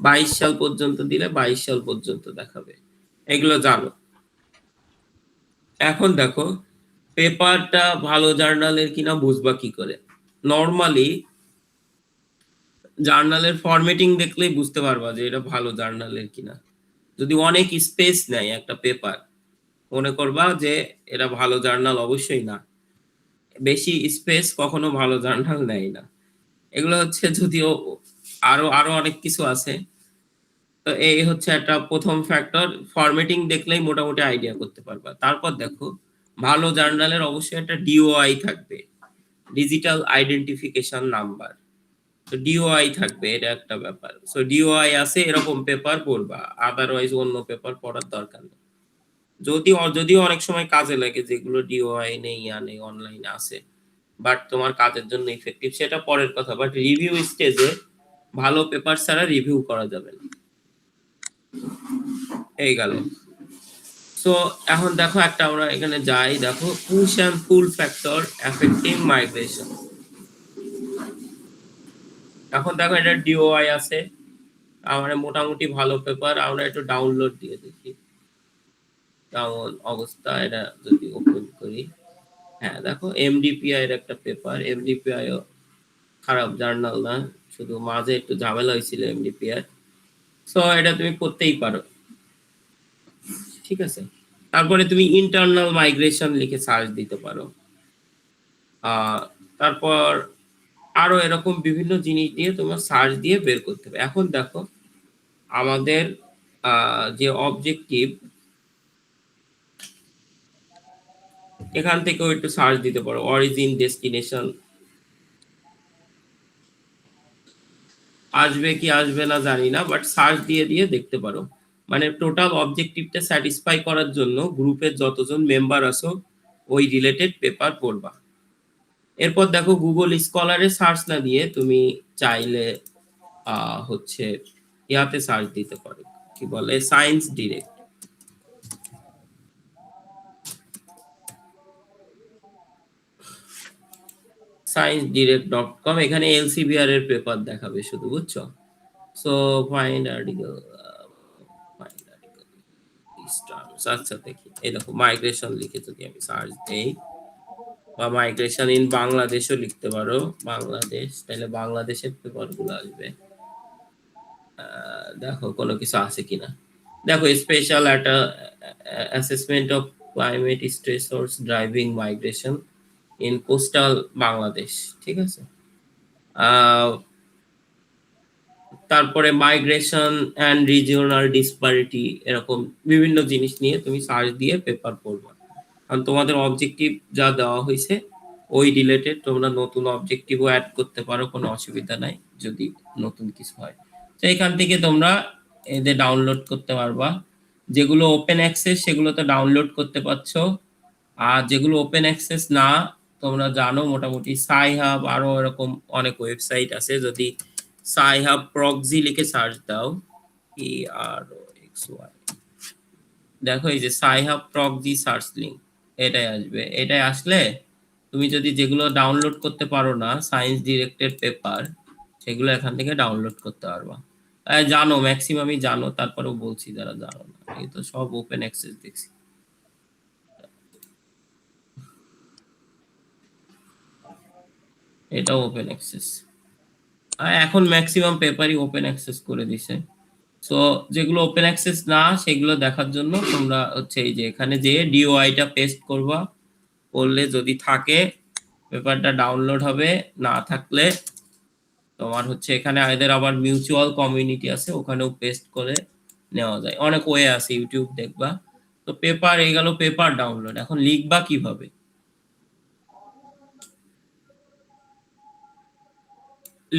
22 সাল পর্যন্ত দিলে 22 সাল পর্যন্ত দেখাবে। এগুলো জানো। এখন দেখো পেপারটা ভালো জার্নালের কিনা বুঝবা কি করে। নরমালি জার্নালের ফরম্যাটিং দেখলেই বুঝতে পারবা যে এটা ভালো জার্নালের কিনা। যদি অনেক স্পেস নেয় একটা পেপার, মনে করবা যে এটা ভালো জার্নাল অবশ্যই না। বেশি স্পেস কখনো ভালো জার্নাল নেয় না। এগুলো হচ্ছে যদিও আরো আরো অনেক কিছু আছে। তো এই হচ্ছে একটা প্রথম ফ্যাক্টর, ফরম্যাটিং দেখলেই মোটামুটি আইডিয়া করতে পারবা। তারপর দেখো ভালো জার্নালের অবশ্যই একটা ডিওআই থাকবে, ডিজিটাল আইডেন্টিফিকেশন নাম্বার। তো ডিওআই থাকবে, এটা একটা ব্যাপার। সো ডিওআই আছে এরকম পেপার পড়বা, আদারওয়াইজ অন্য পেপার পড়ার দরকার নেই। যদিও অনেক সময় কাজে লাগে যেগুলো ডিওআই নেই নেই অনলাইনে আছে, বাট তোমার কাজের জন্য ইফেক্টিভ সেটা পরের কথা। বাট রিভিউ স্টেজে ভালো পেপার ছাড়া রিভিউ করা যাবে না। এই গেল। সো এখন দেখো একটা আমরা এখানে যাই, দেখো push and pull factor affecting migration. এখন দেখো এটা ডিওআই আছে, আমার মোটামুটি ভালো পেপার। আমরা একটু ডাউনলোড দিয়ে দেখি কেমন অবস্থা। এটা যদি ওপেন করি, হ্যাঁ দেখো এমডিপিআই এর একটা পেপার। এমডিপিআই খারাপ জার্নাল না, শুধু মাঝে একটু ঝামেলা হয়েছিল এমডিপিআই। সো এটা তুমি করতেই পারো, ঠিক আছে। তারপরে তুমি ইন্টারনাল মাইগ্রেশন লিখে সার্চ দিতে পারো। তারপর আরো এরকম বিভিন্ন জিনিস দিয়ে তোমার সার্চ দিয়ে বের করতে হবে। এখন দেখো আমাদের যে অবজেক্টিভ, এখান থেকেও একটু সার্চ দিতে পারো, অরিজিন ডেস্টিনেশন। আসবে কি আসবে না জানি না, বাট সার্চ দিয়ে দিয়ে দেখতে পারো। মানে টোটাল অবজেক্টিভটা স্যাটিসফাই করার জন্য গ্রুপের যতজন মেম্বার আছো ওই রিলেটেড পেপার পড়বা। এরপর দেখো গুগল স্কলারে সার্চ না দিয়ে তুমি চাইলে হচ্ছে ইয়াতে সার্চ দিতে পারো, কি বলে সায়েন্স ডিরেক্ট। sciencedirect.com, এখানে এলসিবিআর এর পেপার দেখাবে শুধু, বুঝছো। সো ফাইন্ড আর্টিকেল, আচ্ছা দেখি এই দেখো মাইগ্রেশন লিখে যদি আমি সার্চ দেই, বা মাইগ্রেশন ইন বাংলাদেশও লিখতে পারো, বাংলাদেশ, তাহলে বাংলাদেশের পেপার গুলো আসবে। দেখো কোনো কিছু আছে কিনা। দেখো স্পেশাল একটা assessment of climate stressors driving migration in coastal Bangladesh, ঠিক আছে। তারপরে মাইগ্রেশন অ্যান্ড রিজিওনাল ডিসপারিটি, এরকম বিভিন্ন জিনিস নিয়ে তুমি সার্চ দিয়ে পেপার পড়বা। কারণ তোমাদের অবজেক্টিভ যা দেওয়া হয়েছে ওই রিলেটেড তোমরা নতুন অবজেক্টিভও অ্যাড করতে পারো, কোনো অসুবিধা নাই যদি নতুন কিছু হয়। তো এখান থেকে তোমরা এদের ডাউনলোড করতে পারবা। যেগুলো ওপেন অ্যাক্সেস সেগুলো তো ডাউনলোড করতে পারছো, আর যেগুলো ওপেন অ্যাক্সেস না তোমরা জানো মোটামুটি সাইহাব আরো এরকম অনেক ওয়েবসাইট আছে। যদি সাইহাব প্রক্সি লিখে সার্চ দাও, PROXY, দেখো এই যে সাইহাব প্রক্সি সার্চ লিঙ্ক, এটাই আসবে। এটাই আসলে তুমি যদি যেগুলো ডাউনলোড করতে পারো না সায়েন্স ডিরেক্টের পেপার, সেগুলো এখান থেকে ডাউনলোড করতে পারবা। জানো ম্যাক্সিমামই জানো, তারপরেও বলছি যারা জানো না, এই তো সব ওপেন অ্যাক্সেস দেখছি। এটাও ওপেন অ্যাক্সেস, এখন ম্যাক্সিমাম পেপারই ওপেন অ্যাক্সেস করে দিছে। সো যেগুলো ওপেন অ্যাক্সেস না সেগুলো দেখার জন্য তোমরা হচ্ছে এই যে এখানে যে ডিওআইটা পেস্ট করবা, করলে যদি থাকে পেপারটা ডাউনলোড হবে, না থাকলে তোমার হচ্ছে এখানে এদের আবার মিউচুয়াল কমিউনিটি আছে, ওখানেও পেস্ট করে নেওয়া যায়। অনেক ওয়ে আছে, ইউটিউব দেখবা। তো পেপার এই গেল পেপার ডাউনলোড। এখন লিখবা কিভাবে,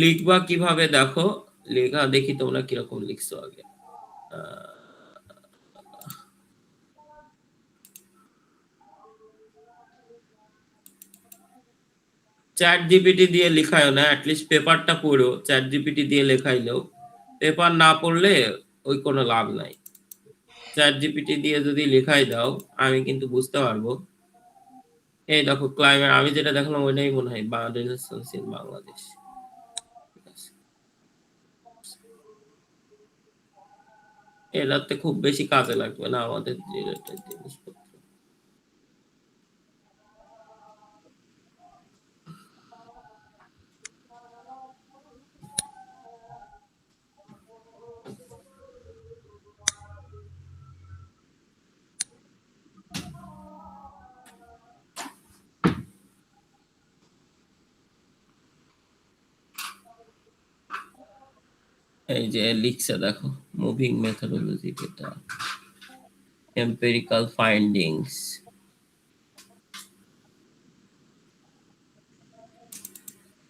লিখবা কিভাবে দেখো, লেখা দেখি তোমরা কিরকম লিখছো আগে। চ্যাট জিপিটি দিয়ে লেখায়ও না, অ্যাটলিস্ট পেপারটা পড়ো, চ্যাট জিপিটি দিয়ে লেখাইলেও পেপার না পড়লে ওই কোনো লাভ নাই। চ্যাট জিপিটি দিয়ে যদি লেখাই দাও আমি কিন্তু বুঝতে পারবো। এই দেখো ক্লাইমেট, আমি যেটা দেখলাম ওইটাই মনে হয় বাংলাদেশ। এটাতে খুব বেশি কাজে লাগবে না আমাদের রিলেটেড জিনিসপত্র। এই যে লিখছে দেখো, মুভিং মেথডোলজি, যেটা এম্পিরিক্যাল ফাইন্ডিংস,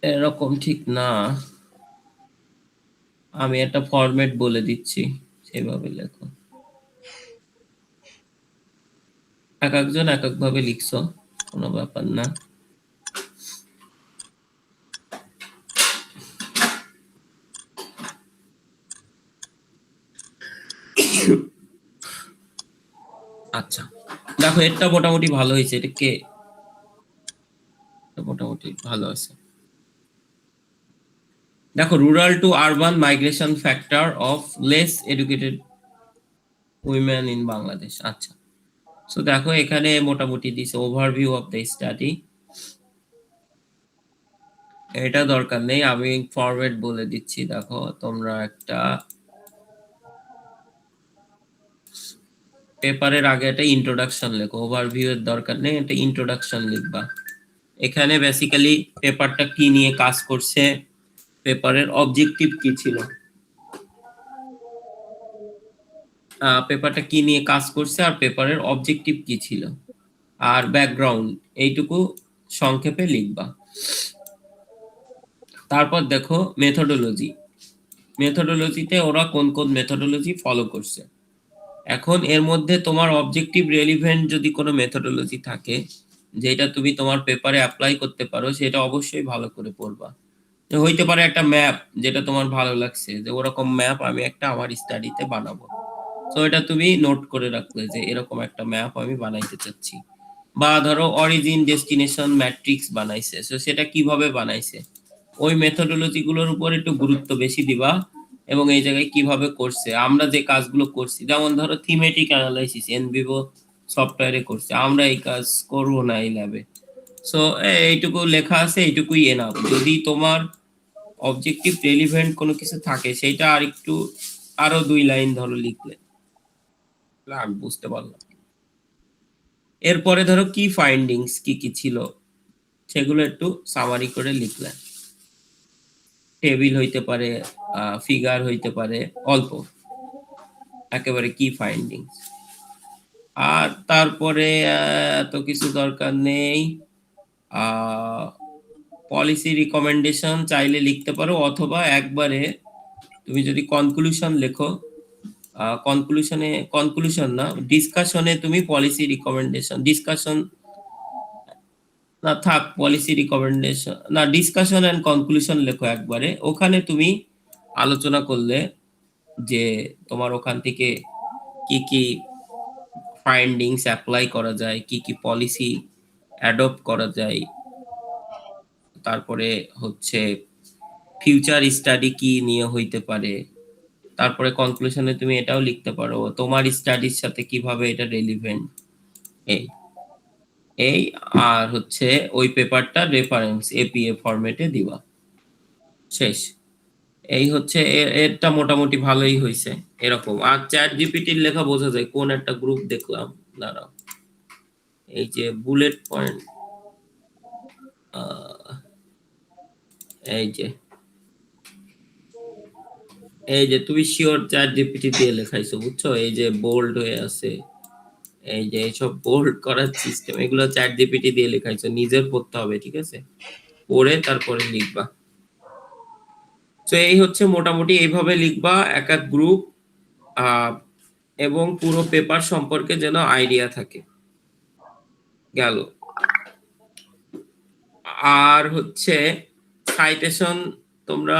এরকম ঠিক না। আমি একটা ফরম্যাট বলে দিচ্ছি, সেভাবে লেখো। এক একজন এক এক ভাবে লিখছো, কোনো ব্যাপার না। আচ্ছা দেখো, এটা মোটামুটি ভালো হয়েছে। এটা কে? এটা মোটামুটি ভালো আছে। দেখো, rural two urban migration factor of less educated women in Bangladesh. আচ্ছা, সো দেখো এখানে মোটামুটি দিছে ওভারভিউ অফ দ্য স্টাডি। এটা দরকার নেই, আমি ফরওয়ার্ড বলে দিচ্ছি। দেখো তোমরা একটা পেপারের আগে একটা ইন্ট্রোডাকশন লেখো, ওভারভিউ এর দরকার নেই, একটা ইন্ট্রোডাকশন লিখবা। এখানে বেসিক্যালি পেপারটা কি নিয়ে কাজ করছে, পেপারের অবজেক্টিভ কি ছিল, পেপারটা কি নিয়ে কাজ করছে আর পেপারের অবজেক্টিভ কি ছিল, আর ব্যাকগ্রাউন্ড, এইটুকু সংক্ষেপে লিখবা। তারপর দেখো মেথডোলজি, মেথডোলজিতে ওরা কোন কোন মেথডোলজি ফলো করছে। এখন এর মধ্যে তোমার অবজেক্টিভ রেলিভেন্ট যদি কোনো মেথডোলজি থাকে যেটা তুমি তোমার পেপারে অ্যাপ্লাই করতে পারো, সেটা অবশ্যই ভালো করে পড়বা। হইতে পারে একটা ম্যাপ যেটা তোমার ভালো লাগছে, যে ওরকম ম্যাপ আমি একটা আমার স্টাডিতে বানাবো, তো এটা তুমি নোট করে রাখলে যে এরকম একটা ম্যাপ আমি বানাইতে চাচ্ছি। বা ধরো অরিজিন ডেস্টিনেশন ম্যাট্রিক্স বানাইছে, তো সেটা কিভাবে বানাইছে, ওই মেথডোলজি গুলোর উপর একটু গুরুত্ব বেশি দিবা, এবং এই জায়গায় কিভাবে করছে। আমরা যে কাজগুলো করছি, যেমন ধরো থিমেটিক অ্যানালাইসিস এনভিভো সফটওয়্যারে করছে, আমরা এই কাজ করবো না এই ল্যাবে। সো এইটুকু লেখা আছে, এইটুকুই এনাফ। যদি তোমার অবজেক্টিভ রেলিভেন্ট কোনো কিছু থাকে, সেটা আর একটু আরো 2 লাইন ধরো লিখলে আমি বুঝতে পারলাম। এরপরে ধরো কি ফাইন্ডিংস কি কি ছিল সেগুলো একটু সামারি করে লিখলেন। টেবিল হইতে পারে, ফিগার হইতে পারে, অল্প একেবারে কি ফাইন্ডিংস। আর তারপরে এত কিছু দরকার নেই। পলিসি রিকমেন্ডেশন চাইলে লিখতে পারো, অথবা একবারে তুমি যদি কনক্লুশন লেখো, কনক্লুশন না, ডিসকাশনে তুমি পলিসি রিকমেন্ডেশন, ডিসকাশন না থাক, পলিসি রিকমেন্ডেশন না, ডিসকাশন এন্ড কনক্লুশন লেখো একবারে। ওখানে তুমি আলোচনা করলে যে তোমার ওখান থেকে কি কি ফাইন্ডিংস অ্যাপ্লাই করা যায়, কি কি পলিসি অ্যাডপ্ট করা যায়, তারপরে হচ্ছে ফিউচার স্টাডি কি নিয়ে হইতে পারে। তারপরে কনক্লুশনে তুমি এটাও লিখতে পারো তোমার স্টাডির সাথে কিভাবে এটা রেলিভেন্ট, এই এই আর হচ্ছে ওই পেপারটা রেফারেন্স এপিএ ফরম্যাটে দিবা, শেষ। এই হচ্ছে এরটা মোটামুটি ভালোই হয়েছে এরকম। আর চ্যাট জিপিটির লেখা বোঝা যায়, কোন একটা গ্রুপ দেখলাম, দাঁড়াও, এই যে বুলেট পয়েন্ট, এই যে তুমি শিওর চ্যাট জিপিটি দিয়ে লেখাইছো, বুঝছো? এই যে বোল্ড হয়ে আছে, এই যে এইসব বোল্ড করার সিস্টেম, এগুলো চ্যাট জিপিটি দিয়ে লেখাইছো, নিজের পড়তে হবে, ঠিক আছে? পড়ে তারপরে লিখবা। তো এই হচ্ছে মোটামুটি এইভাবে লিখবা এক এক গ্রুপ, এবং পুরো পেপার সম্পর্কে যেন আইডিয়া থাকে, গেল। আর হচ্ছে সাইটেশন তোমরা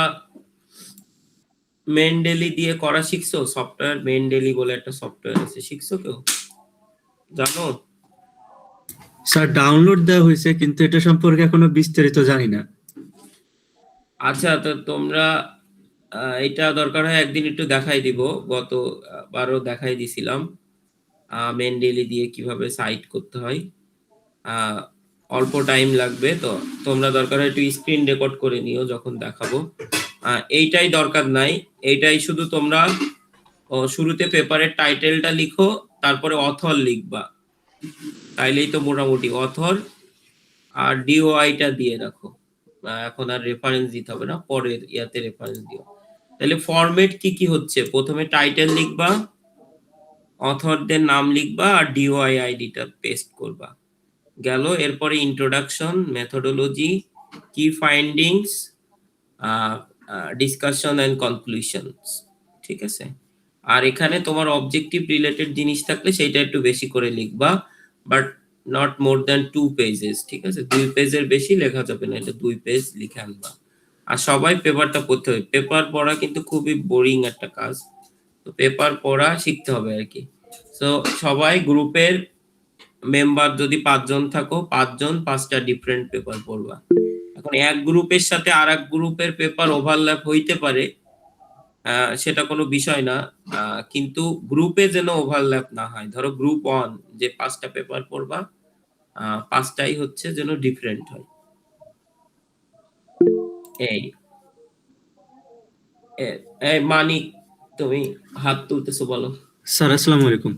মেন্ডেলি দিয়ে করা শিখছো? সফটওয়্যার মেন্ডেলি বলে একটা সফটওয়্যার আছে, শিখছো কেউ, জানো? স্যার ডাউনলোড দেওয়া হয়েছে, কিন্তু এটা সম্পর্কে এখনো বিস্তারিত জানি না। আচ্ছা, তো তোমরা এটা দরকার হয় একদিন একটু দেখাই দিব, গত বারও দেখাই দিছিলাম মেন্ডেলি দিয়ে কিভাবে সাইট করতে হয়। অল্প টাইম লাগবে, তো তোমরা দরকার হয় একটু স্ক্রিন রেকর্ড করে নিও যখন দেখাবো। এইটাই দরকার নাই, এইটাই শুধু তোমরা শুরুতে পেপারের টাইটেলটা লিখো, তারপরে অথর লিখবা, তাইলেই তো মোটামুটি অথর আর ডিওআইটা দিয়ে রাখো। এখন আর রেফারেন্স দিতে হবে না, পরের ইয়াতে রেফারেন্স দিও। তাহলে ফরম্যাট কি কি হচ্ছে, প্রথমে টাইটেল লিখবা, অথরদের নাম লিখবা আর ডিওআই আইডিটা পেস্ট করবা, গেল। এরপরে ইন্ট্রোডাকশন, মেথোডোলজি, কি ফাইন্ডিংস, ডিসকাশন এন্ড কনক্লুশনস, ঠিক আছে। আর এখানে তোমার অবজেক্টিভ রিলেটেড জিনিস থাকলে সেটা একটু বেশি করে লিখবা, but not more than 2 pages, ঠিক আছে। 2 পেজের বেশি লেখা যাবে না, এটা 2 পেজ লিখে আনবা। আর সবাই পেপারটা পড়তে হবে, পেপার পড়া কিন্তু খুবই বোরিং একটা কাজ, তো পেপার পড়া শিখতে হবে আর কি। সো সবাই গ্রুপের মেম্বার যদি 5 জন থাকো, 5 জন 5টা ডিফারেন্ট পেপার পড়বা। এখন এক গ্রুপের সাথে আরেক গ্রুপের পেপার ওভারল্যাপ হইতে পারে, সেটা কোনো বিষয় না, কিন্তু গ্রুপে যেন ওভারল্যাপ না হয়। ধরো গ্রুপ 1 যে 5টা পেপার পড়বা, 5টাই হচ্ছে যেন ডিফারেন্ট হয়। এই এই মানিক, তুমি হাত তুলতেছো, বলো। স্যার আসসালামু আলাইকুম।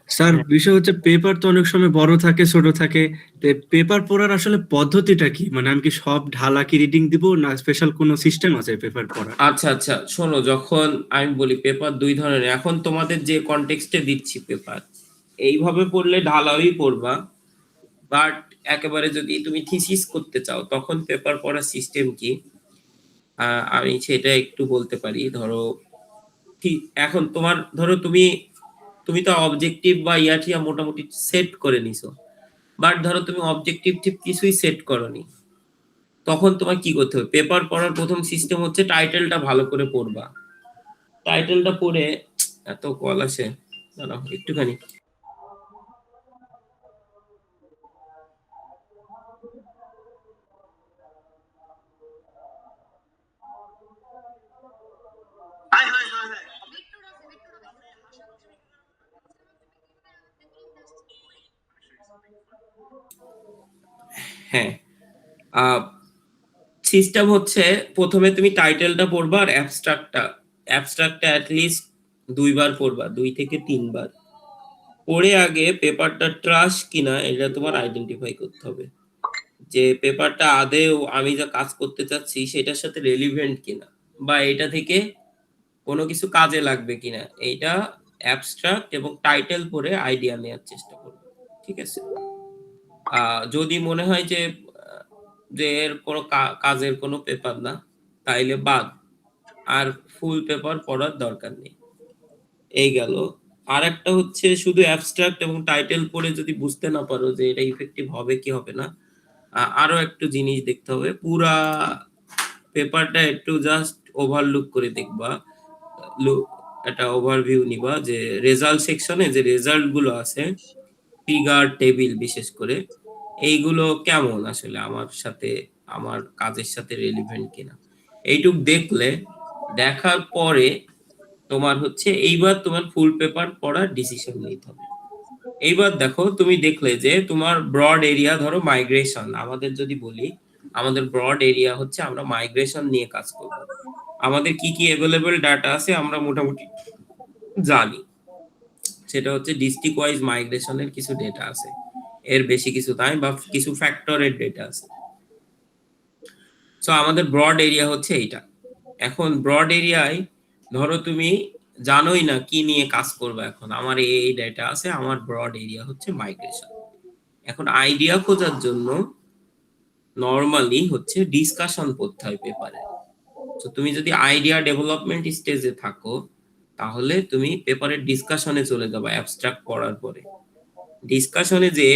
স্যার বিষয় হচ্ছে পেপার তো অনেক সময় বড় থাকে ছোট থাকে, পেপার পড়ার আসলে পদ্ধতিটা কি? মানে আমি কি সব ঢালা কি রিডিং দিব, না স্পেশাল কোনো সিস্টেম আছে পেপার পড়ার? আচ্ছা আচ্ছা, শোনো, যখন আমি বলি পেপার 2 ধরনের, এখন তোমাদের যে কনটেক্সটে দিচ্ছি পেপার, এইভাবে পড়লে ঢালাওই পড়বা। বাট একেবারে যদি তুমি থিসিস করতে চাও, তখন পেপার পড়ার সিস্টেম কি, আমি সেটা একটু বলতে পারি। ধরো এখন তোমার, ধরো তুমি তুমি তো অবজেক্টিভ বা ইয়াটিয়া মোটামুটি সেট করে নিছো, বাট ধরো তুমি অবজেক্টিভ ঠিক কিছুই সেট করনি, তখন তোমার কি করতে হবে? পেপার পড়ার প্রথম সিস্টেম হচ্ছে টাইটেলটা ভালো করে পড়বা। টাইটেলটা পড়ে, এত কল আসে, দাঁড়াও একটুখানি। হ্যাঁ, সিস্টেম হচ্ছে প্রথমে তুমি টাইটেলটা পড়বা আর অ্যাবস্ট্রাক্টটা অ্যাটলিস্ট 2 বার পড়বা, 2 থেকে 3 বার পড়ে আগে পেপারটা ট্রাশ কিনা এটা তোমার আইডেন্টিফাই করতে হবে, যে পেপারটা আদেও আমি যা কাজ করতে চাচ্ছি সেটার সাথে রেলিভেন্ট কিনা, বা এটা থেকে কোনো কিছু কাজে লাগবে কিনা। এইটা অ্যাবস্ট্রাক্ট এবং টাইটেল পড়ে আইডিয়া নেওয়ার চেষ্টা করবে, ঠিক আছে। যদি মনে হয় যে এর কোনো কাজের কোনো পেপার না, তাইলে বাদ, আর ফুল পেপার পড়ার দরকার নেই। এই গেল। আর একটা হচ্ছে শুধু অ্যাবস্ট্রাক্ট এবং টাইটেল পড়ে যদি বুঝতে না পারো যে এটা ইফেক্টিভ হবে কি হবে না, আরো একটু জিনিস দেখতে হবে, পুরা পেপারটা একটু জাস্ট ওভারলুক করে দেখবা, একটা ওভারভিউ নিবা, যে রেজাল্ট সেকশনে যে রেজাল্ট গুলো আছে, ফিগার টেবিল বিশেষ করে, এইগুলো কেমন আসলে আমার সাথে, আমার কাজের সাথে রেলিভেন্ট কিনা, এইটুক দেখলে, দেখার পরে তোমার হচ্ছে এইবার তোমার ফুল পেপার পড়ার ডিসিশন নিতে হবে। এইবার দেখো, তুমি দেখলে যে তোমার ব্রড এরিয়া, ধরো মাইগ্রেশন, আমাদের যদি বলি, আমাদের ব্রড এরিয়া হচ্ছে আমরা মাইগ্রেশন নিয়ে কাজ করব। আমাদের কি কি অ্যাভেলেবল ডাটা আছে আমরা মোটামুটি জানি, সেটা হচ্ছে ডিস্ট্রিক্ট ওয়াইজ মাইগ্রেশনের কিছু ডেটা আছে, এর বেশি কিছু নাই, বা কিছু ফ্যাক্টরের ডেটা আছে। সো আমাদের ব্রড এরিয়া হচ্ছে এইটা। এখন ব্রড এরিয়ায় ধরো তুমি জানোই না কি নিয়ে কাজ করবে, এখন আমার এই ডেটা আছে, আমার ব্রড এরিয়া হচ্ছে মাইগ্রেশন। এখন আইডিয়া খোঁজার জন্য নরমালি হচ্ছে ডিসকাশন পড়তে হয় পেপারে। তো তুমি যদি আইডিয়া ডেভেলপমেন্ট স্টেজে থাকো, তাহলে তুমি পেপারের ডিসকাশনে চলে যাবে অ্যাবস্ট্রাক্ট পড়ার পরে। ডিসকাশনে যে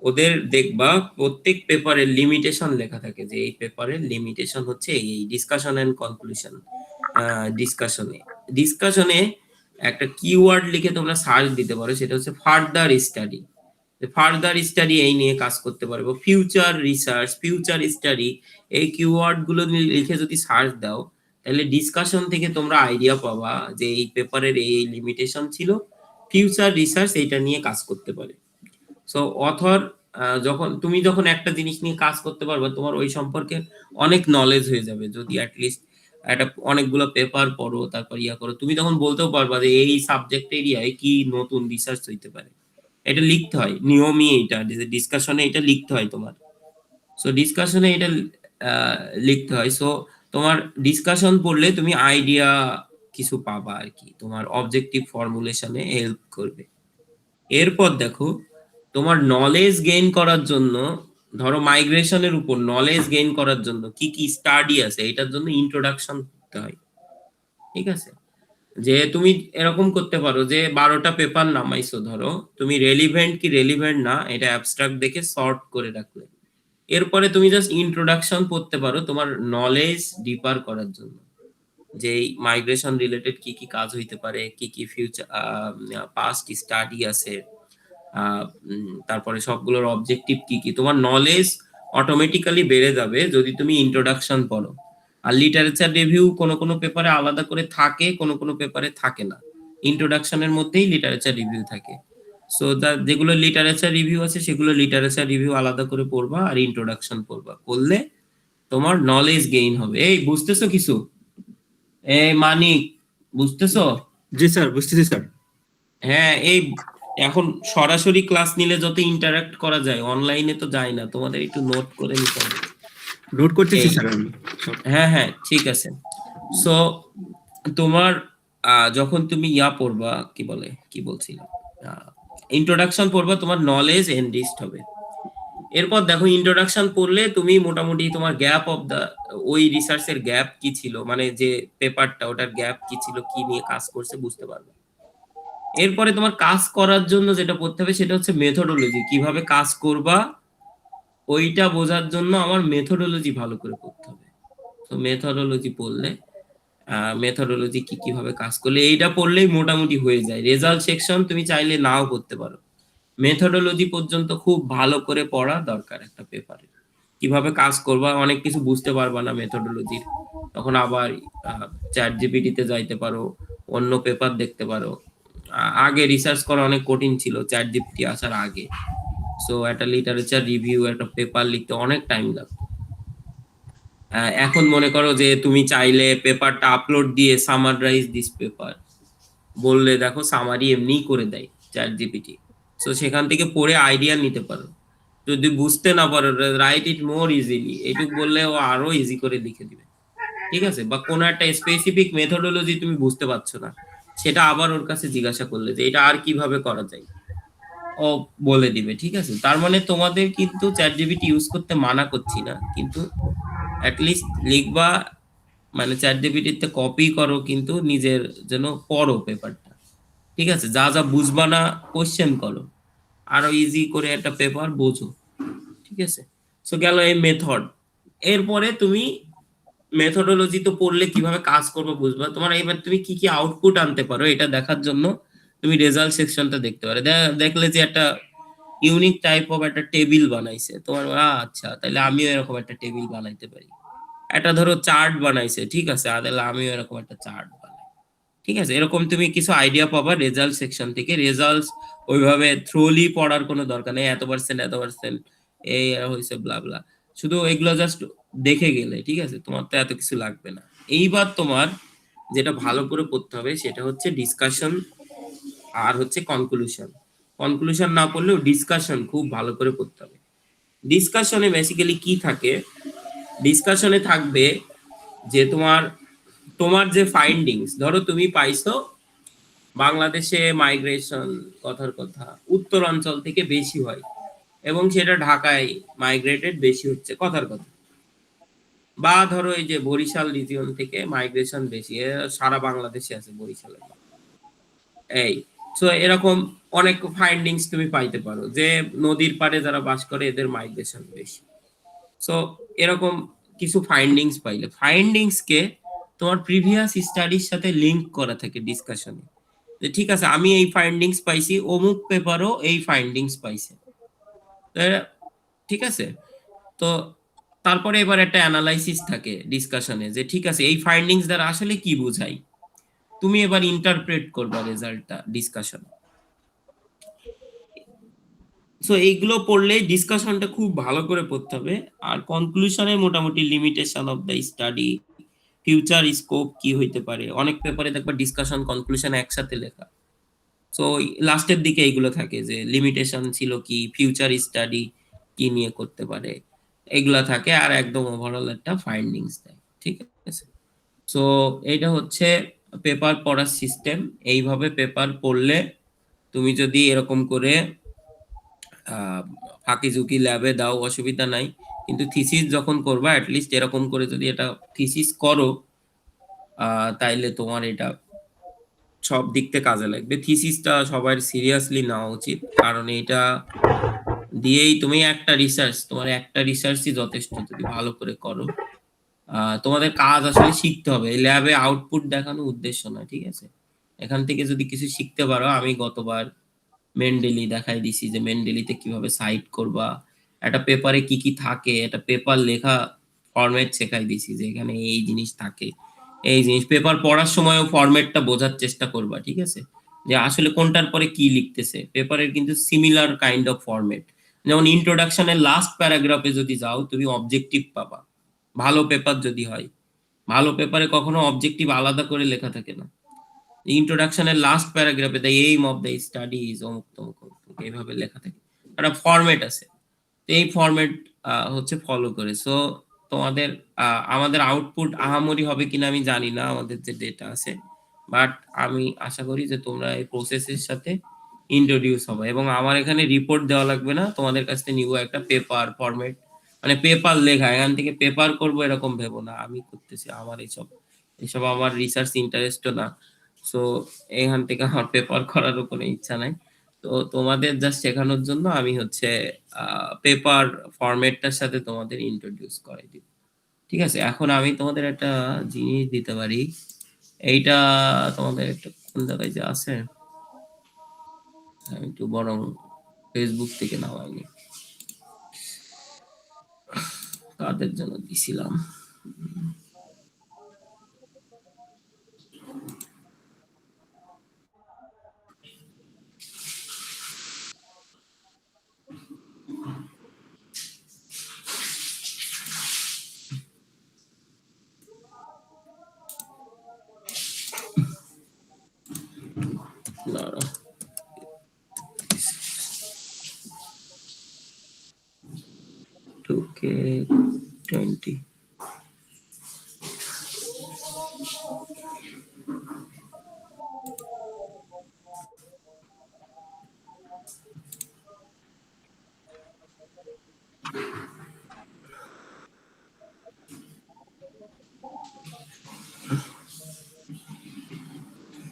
ওদের দেখবা প্রত্যেক পেপারের লিমিটেশন লেখা থাকে, যে এই পেপারের লিমিটেশন হচ্ছে এই ডিসকাশন এন্ড কনক্লুশন। ডিসকাশনে একটা কিওয়ার্ড লিখে তোমরা সার্চ দিতে পারো, সেটা হচ্ছে ফার্দার স্টাডি। ফার্দার স্টাডি এই নিয়ে কাজ করতে পারবো, ফিউচার রিসার্চ, ফিউচার স্টাডি, এই কিওয়ার্ড গুলো লিখে যদি সার্চ দাও, তাহলে ডিসকাশন থেকে তোমরা আইডিয়া পাবা যে এই পেপারের এই লিমিটেশন ছিল, ফিউচার রিসার্চ এটা নিয়ে কাজ করতে পারে। সো অথর যখন একটা জিনিস নিয়ে কাজ করতে পারবে, তোমার ওই সম্পর্কে অনেক নলেজ হয়ে যাবে। যদি অ্যাটলিস্ট একটা অনেকগুলো পেপার পড়ো, তারপর করো, তুমি তখন বলতেও পারবা যে এই সাবজেক্ট এরিয়ায় কি নতুন রিসার্চ হইতে পারে। এটা লিখতে হয় নিয়মই, এটা ডিসকাশনে এটা লিখতে হয় তোমার। সো ডিসকাশনে এটা লিখতে হয়। সো তোমার ডিসকাশন পড়লে তুমি আইডিয়া কিছু পাবা আর কি, তোমার অবজেক্টিভ ফর্মুলেশনে হেল্প করবে। এরপর দেখো, তোমার নলেজ গেইন করার জন্য, ধরো মাইগ্রেশনের উপর নলেজ গেইন করার জন্য কি কি স্টাডি আছে, এটার জন্য ইন্ট্রোডাকশন করতে হয়। ঠিক আছে, যে তুমি এরকম করতে পারো যে 12টা পেপার নামাইছো, ধরো তুমি রেলিভেন্ট কি রেলিভেন্ট না এটা অ্যাবস্ট্রাক্ট দেখে সর্ট করে রাখলে, এরপরে তুমি জাস্ট ইন্ট্রোডাকশন পড়তে পারো তোমার নলেজ ডিপার করার জন্য, যে মাইগ্রেশন রিলেটেড কি কি কাজ হইতে পারে, কি কি ফিউচার পাস্ট স্টাডি আছে, তারপরে সবগুলোর অবজেক্টিভ কি কি, তোমার নলেজ অটোমেটিক্যালি বেড়ে যাবে যদি তুমি ইন্ট্রোডাকশন পড়ো। আর লিটারেচার রিভিউ কোনো কোনো পেপারে আলাদা করে থাকে, কোনো কোনো পেপারে থাকে না, ইন্ট্রোডাকশনের মধ্যেই লিটারেচার রিভিউ থাকে। সো যেগুলো লিটারেচার রিভিউ আছে সেগুলো লিটারেচার রিভিউ আলাদা করে পড়বা, আর ইন্ট্রোডাকশন পড়বা, করলে তোমার নলেজ গেইন হবে। এই বুঝতেছো কিছু? এই মানিক, বুঝতেছো? জি স্যার, বুঝতেছি স্যার। হ্যাঁ, এই এখন সরাসরি ক্লাস নিলে যত ইন্টারঅ্যাক্ট করা যায়, অনলাইনে তো যায় না, তোমাদের একটু নোট করে নিতে হবে। নোট করতেছি এই, স্যার আমি সব। হ্যাঁ হ্যাঁ ঠিক আছে। সো তোমার যখন তুমি পড়বা, কি বলছিলাম, ইন্ট্রোডাকশন পড়বা, তোমার নলেজ এনরিচড হবে। এরপর দেখো, ইন্ট্রোডাকশন পড়লে তুমি মোটামুটি তোমার গ্যাপ অফ দা, ওই রিসার্চের গ্যাপ কি ছিল, মানে যে পেপারটা ওটার গ্যাপ কি ছিল, কি নিয়ে কাজ করছে বুঝতে পারবে। এরপরে তোমার কাজ করার জন্য যেটা পড়তে হবে সেটা হচ্ছে মেথোডোলজি, কিভাবে কাজ করবা ওইটা বোঝার জন্য আমার মেথোডোলজি ভালো করে পড়তে হবে। তো মেথোডোলজি পড়লে, মেথোডোলজি কিভাবে কাজ করলে, এইটা পড়লেই মোটামুটি হয়ে যায়। রেজাল্ট সেকশন তুমি চাইলে নাও করতে পারো, মেথোডোলজি পর্যন্ত খুব ভালো করে পড়া দরকার একটা পেপারে। কিভাবে কাজ করবা, অনেক কিছু বুঝতে পারবা না মেথোডোলজির, তখন আবার চ্যাট জিপিটিতে যাইতে পারো, অন্য পেপার দেখতে পারো। আগে রিসার্চ করা অনেক কঠিন ছিল চ্যাট জিপিটি আসার আগে। সো একটা লিটারেচার রিভিউ, একটা পেপার লিখতে অনেক টাইম লাগতো। এখন মনে করো যে তুমি চাইলে পেপারটা আপলোড দিয়ে সামারাইজ দিস পেপার বললে, দেখো সামারি এমনিই করে দেয় চ্যাট জিপিটি। সো সেখান থেকে পড়ে আইডিয়া নিতে পারো। যদি বুঝতে না পারো, রাইট ইট মোর ইজিলি, এটুকু বললে ও আরো ইজি করে লিখে দিবে। ঠিক আছে, বা কোনো একটা স্পেসিফিক মেথোডোলজি তুমি বুঝতে পারছো না, সেটা আবার ওর কাছে জিজ্ঞাসা করলে যে এটা আর কিভাবে করা যায়, ও বলে দিবে। ঠিক আছে, তার মানে তোমাদের কিন্তু চ্যাট জিপিটি ইউজ করতে মানা করছি না, কিন্তু অ্যাটলিস্ট লিখবা, মানে চ্যাট জিপিটিতে কপি করো, কিন্তু নিজের যেন পড়ো পেপারটা। ঠিক আছে, যা যা বুঝবা না কোশ্চেন করো, আরো ইজি করে একটা পেপার বোঝো। ঠিক আছে, সো গেল এই মেথড। এরপরে তুমি মেথোডোলজি তো পড়লে, কিভাবে কাজ করবে বুঝবা, তোমার এবার তুমি কি কি আউটপুট আনতে পারো এটা দেখার জন্য তুমি রেজাল্ট সেকশনটা দেখতে পারো। দেখলে যে একটা ইউনিক টাইপ অফ একটা টেবিল বানাইছে, তোমার আচ্ছা তাহলে আমিও এরকম একটা টেবিল বানাইতে পারি। একটা ধরো চার্ট বানাইছে, ঠিক আছে, তাহলে আমিও এরকম একটা চার্ট বানাই। ঠিক আছে, এরকম তুমি কিছু আইডিয়া পাবা রেজাল্ট সেকশন থেকে। রেজাল্টস ওইভাবে থ্রোলি পড়ার কোনো দরকার নেই, এত পার্সেন্ট এই হয়েছে ব্লা ব্লা, শুধু এগুলো জাস্ট দেখে গেলে, ঠিক আছে, তোমার তো এত কিছু লাগবে না। এইবার তোমার যেটা ভালো করে পড়তে হবে সেটা হচ্ছে ডিসকাশন, আর হচ্ছে কনক্লুশন। কনক্লুশন না পড়লেও ডিসকাশন খুব ভালো করে পড়তে হবে। ডিসকাশনে বেসিক্যালি কি থাকে, ডিসকাশনে থাকবে যে তোমার যে ফাইন্ডিংস, ধরো তুমি পাইছো বাংলাদেশে মাইগ্রেশন কথার কথা উত্তরাঞ্চল থেকে বেশি হয়, এবং সেটা ঢাকায় মাইগ্রেটেড বেশি হচ্ছে কথার কথা। বা ধরো এই যে বরিশাল রিজিয়ন থেকে মাইগ্রেশন বেশি, সারা বাংলাদেশে আছে বরিশালে। এই সো এরকম অনেক ফাইন্ডিংস তুমি পাইতে পারো যে নদীর পাড়ে যারা বাস করে এদের মাইগ্রেশন বেশি। সো এরকম কিছু ফাইন্ডিংস পাইলে, ফাইন্ডিংস কে তোমার প্রিভিয়াস স্টাডির সাথে লিংক করা থাকে ডিসকাশনে, যে ঠিক আছে আমি এই ফাইন্ডিংস পাইছি, অমুক পেপারও এই ফাইন্ডিংস পাইছে। ঠিক আছে, তো তারপরে এবার একটা অ্যানালাইসিস থাকে ডিসকাশনে, যে ঠিক আছে এই ফাইন্ডিংস দ্বারা আসলে কি বোঝাই, তুমি এবার ইন্টারপ্রেট করবা রেজাল্টটা ডিসকাশন। সো এইগুলো পড়লে ডিসকাশনটা খুব ভালো করে পড়তে হবে। আর কনক্লুশনে মোটামুটি limitation of the study, future scope কি হইতে পারে, অনেক পেপারে দেখবা ডিসকাশন কনক্লুশন একসাথে লেখা। সো লাস্টের দিকে এইগুলো থাকে যে লিমিটেশন ছিল কি, ফিউচার স্টাডি কি নিয়ে করতে পারে, এগুলা থাকে, আর একদম ওভারঅল একটা ফাইন্ডিংস দেয়। ঠিক আছে, সো এইটা হচ্ছে পেপার পড়ার সিস্টেম। এইভাবে পেপার পড়লে তুমি যদি এরকম করে ফাঁকি ঝুঁকি ল্যাবে দাও অসুবিধা নাই, কিন্তু থিসিস যখন করবা অ্যাটলিস্ট এরকম করে যদি এটা থিসিস করো তাইলে তোমার এটা সব দিক থেকে কাজে লাগবে। থিসিসটা সবার সিরিয়াসলি নেওয়া উচিত, কারণ এটা দিয়েই তুমি একটা রিসার্চ, তোমার একটা রিসার্চই যথেষ্ট যদি ভালো করে করো। তোমাদের কাজ আসলে শিখতে হবে, ল্যাবে আউটপুট দেখানো উদ্দেশ্য না। ঠিক আছে, এখান থেকে যদি কিছু শিখতে পারো, আমি গতবার মেন্ডেলি দেখাই দিছি যে মেন্ডেলিতে কিভাবে সাইট করবা, একটা পেপারে কি কি থাকে, একটা পেপার লেখা ফরম্যাট শেখাই দিছি যে এখানে এই জিনিস থাকে, এই জিনিস পেপার পড়ার সময়ও ফরম্যাটটা বোঝার চেষ্টা করবা। ঠিক আছে, যে আসলে কোনটার পরে কি লিখতেছে, পেপারের কিন্তু সিমিলার কাইন্ড অফ ফরম্যাট। যেমন ইন্ট্রোডাকশনের লাস্ট প্যারাগ্রাফে যদি যাও তুমি অবজেক্টিভ পাবা, ভালো পেপার যদি হয়। ভালো পেপারে কখনো অবজেক্টিভ আলাদা করে লেখা থাকে না, ইন্ট্রোডাকশনের লাস্ট প্যারাগ্রাফে the aim of the study is অমুক তমুক এইভাবে লেখা থাকে, একটা ফরম্যাট আছে। তো এই ফরম্যাট হচ্ছে ফলো করে। সো তোমাদের আমাদের আউটপুট আহামরি হবে কিনা আমি জানি না, আমাদের যে ডেটা আছে, বাট আমি আশা করি যে তোমরা এই প্রসেসের সাথে ইন্ট্রোডিউস হবে। এবং আমার এখানে রিপোর্ট দেওয়া লাগবে না, তোমাদের কাছ থেকে নিব একটা পেপার ফরম্যাট, মানে পেপার লেখা, এখান থেকে পেপার করব এরকম ভেবো না আমি করতেছি, আমার এইসব এসব আমার রিসার্চ ইন্টারেস্টও না। সো এখান থেকে আমার পেপার করারও কোনো ইচ্ছা নাই। তো তোমাদের জাস্ট শেখানোর জন্য আমি হচ্ছে পেপার ফরম্যাটটার সাথে তোমাদের ইন্ট্রোডিউস করাই দিব। ঠিক আছে, এখন আমি তোমাদের একটা জিনিস দিতে পারি, এইটা তোমাদের একটা কোন জায়গায় যে আছে, আমি একটু বরং ফেসবুক থেকে নামাইনি, কাদের জন্য দিছিলাম। দাঁড়াও। 2K20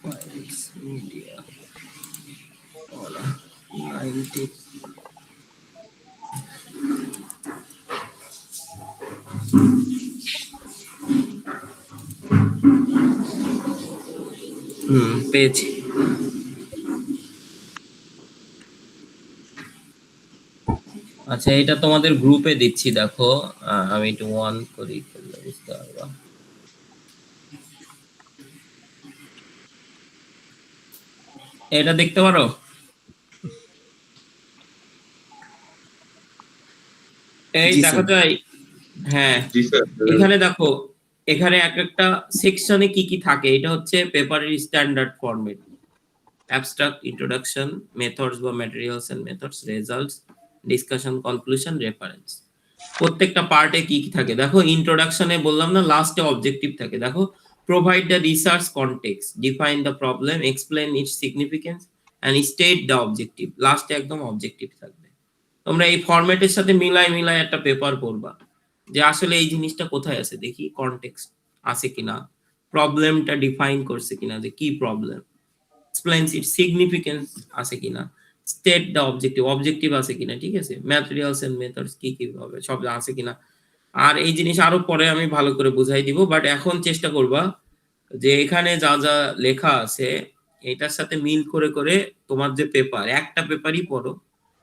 Files, media, 90 পেয়েছি। আচ্ছা, এটা তোমাদের গ্রুপে দিচ্ছি, দেখো। আমি একটু অন করি, করলে বুঝতে পারবা। এটা দেখতে পারো? এই জি দেখা স্যার। যায়? হ্যাঁ, জি স্যার। এখানে দেখো, এখানে এক একটা সেকশনে কি কি থাকে, এটা হচ্ছে পেপারের standard format. Abstract, introduction, methods বা materials and methods, results, discussion, conclusion, reference. প্রত্যেকটা পার্টে কি কি থাকে দেখো। ইন্ট্রোডাকশনে বললাম না, লাস্টে অবজেক্টিভ থাকে। দেখো, provide the research context, define the problem, explain its significance and state the objective. লাস্টে একদম অবজেক্টিভ থাকবে। তোমরা এই ফরম্যাটের সাথে মিলাই একটা পেপার করবা, যে আসলে এই জিনিসটা কোথায় আছে, দেখি কনটেক্সট আছে কিনা, প্রবলেমটা ডিফাইন করছে কিনা, যে কি প্রবলেম, explains its significance আছে কিনা, state the objective, objective আছে কিনা, ঠিক আছে, materials and methods কি কি হবে সব আছে কিনা। আর এই জিনিস আরো পরে আমি ভালো করে বুঝাই দিব, বাট এখন চেষ্টা করবা যে এখানে যা যা লেখা আছে এটার সাথে মিল করে করে তোমার যে পেপার, একটা পেপারই পড়ো,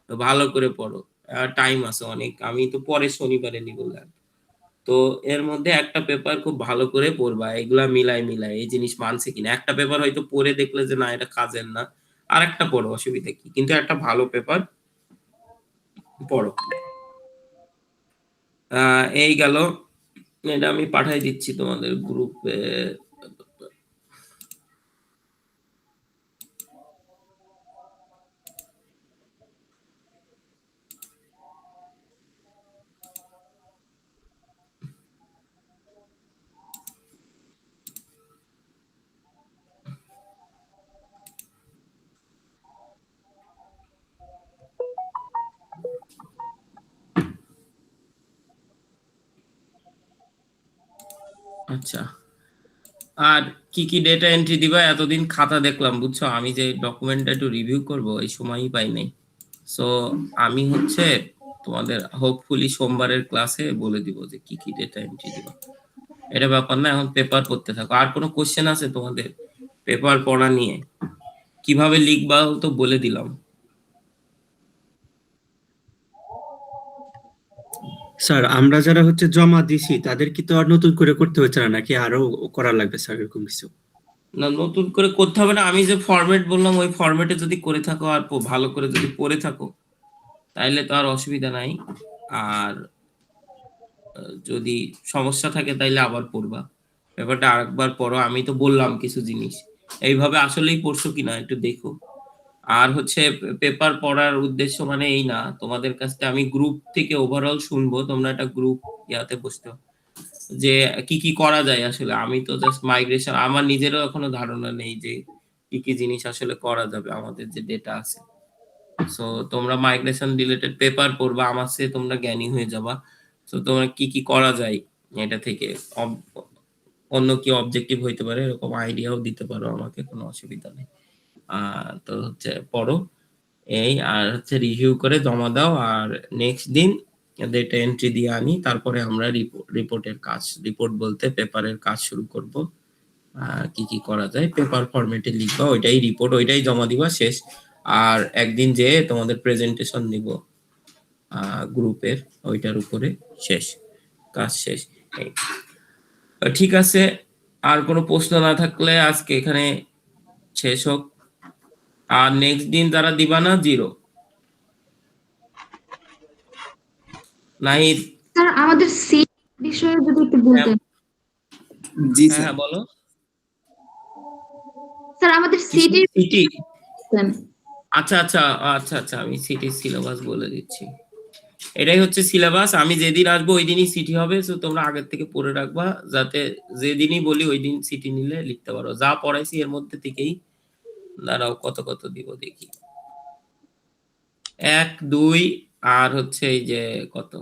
ভালো করে পড়ো। টাইম আছে অনেক, আমি তো পরে শনিবারে নিব ল্যাব। তো এর মধ্যে একটা পেপার খুব ভালো করে পড়বা, এগুলা মিলাই মিলাই এই জিনিস মানছে কিনা। একটা পেপার হয়তো পড়ে দেখলে যে না এটা কাজের না, আর একটা পড়ো, অসুবিধা কি, কিন্তু একটা ভালো পেপার পড়ো। এই গেল, এটা আমি পাঠাই দিচ্ছি তোমাদের গ্রুপে। আচ্ছা, আর কি কি ডেটা এন্ট্রি দিবা? এতদিন খাতা দেখলাম বুঝছো, আমি যে ডকুমেন্টটা একটু রিভিউ করব এই সময়ই পাই নাই। সো আমি হচ্ছে তোমাদের হোপফুলি সোমবারের ক্লাসে বলে দিব যে কি কি ডেটা এন্ট্রি দিবা। এটা ব্যাপার না, এখন পেপার পড়তে থাকো। আর কোনো কোশ্চেন আছে তোমাদের পেপার পড়া নিয়ে? কিভাবে লিখবা তো বলে দিলাম। স্যার আমরা যারা হচ্ছে জমা দিছি তাদের কি তো আর নতুন করে করতে হচ্ছে না, নাকি আরো করা লাগবে স্যার এরকম কিছু? না, নতুন করে করতে হবে না, আমি যে ফরম্যাট বললাম ওই ফরম্যাটে যদি করে থাকো আর ভালো করে যদি পড়ে থাকো তাইলে তো আর অসুবিধা নাই। আর যদি সমস্যা থাকে তাইলে আবার পড়বা, ব্যাপারটা আরেকবার পড়ো। আমি তো বললাম কিছু জিনিস, এইভাবে আসলেই পড়ছো কিনা একটু দেখো। আর হচ্ছে পেপার পড়ার উদ্দেশ্য মানে এই না, তোমাদের কাছ থেকে আমি গ্রুপ থেকে ওভারঅল শুনবো, তোমরা একটা গ্রুপ ইয়াতে বসতে হবে যে কি কি করা যায়। আসলে আমি তো জাস্ট মাইগ্রেশন, আমার নিজেরও এখনো ধারণা নেই যে কি কি জিনিস আসলে করা যাবে আমাদের যে ডেটা আছে। সো তোমরা মাইগ্রেশন রিলেটেড পেপার পড়বা, আমার চেয়ে তোমরা জ্ঞানী হয়ে যাবা। সো তোমরা কি কি করা যায় এটা থেকে, অন্য কি অবজেক্টিভ হইতে পারে এরকম আইডিয়াও দিতে পারো আমাকে, কোনো অসুবিধা নেই। তো হচ্ছে পড়ো এই, আর হচ্ছে রিভিউ করে জমা দাও, আর নেক্সট দিন ডেটা এন্ট্রি দিয়ে আনি, তারপরে আমরা রিপোর্টের কাজ, রিপোর্ট বলতে পেপারের কাজ শুরু করব। কি কি করা যায় পেপার ফরম্যাটে লিখবা, ওইটাই রিপোর্ট, ওইটাই জমা দিবা, শেষ। আর একদিন যে তোমাদের প্রেজেন্টেশন নিব গ্রুপের, ওইটার উপরে, শেষ, কাজ শেষ। এই, ঠিক আছে, আর কোনো প্রশ্ন না থাকলে আজকে এখানে শেষ হোক। আর নেক্সট দিন যারা দিবা না, জিরো। নাহিদ? স্যার আমাদের সিট বিষয়ে যদি একটু বলতেন। জি হ্যাঁ স্যার। হ্যাঁ বলো। স্যার আমাদের সিটির সিটি? বলতেন। আচ্ছা আচ্ছা আচ্ছা আচ্ছা, আমি সিটির সিলেবাস বলে দিচ্ছি। এটাই হচ্ছে সিলেবাস, আমি যেদিন আসবো ওই দিনই সিটি হবে। তো তোমরা আগের থেকে পড়ে রাখবা, যাতে যেদিনই বলি ওই দিন সিটি নিলে লিখতে পারো। যা পড়াইছি এর মধ্যে থেকেই, দাঁড়াও কত কত দিব দেখি, 1 2 আর হচ্ছে এই যে কত,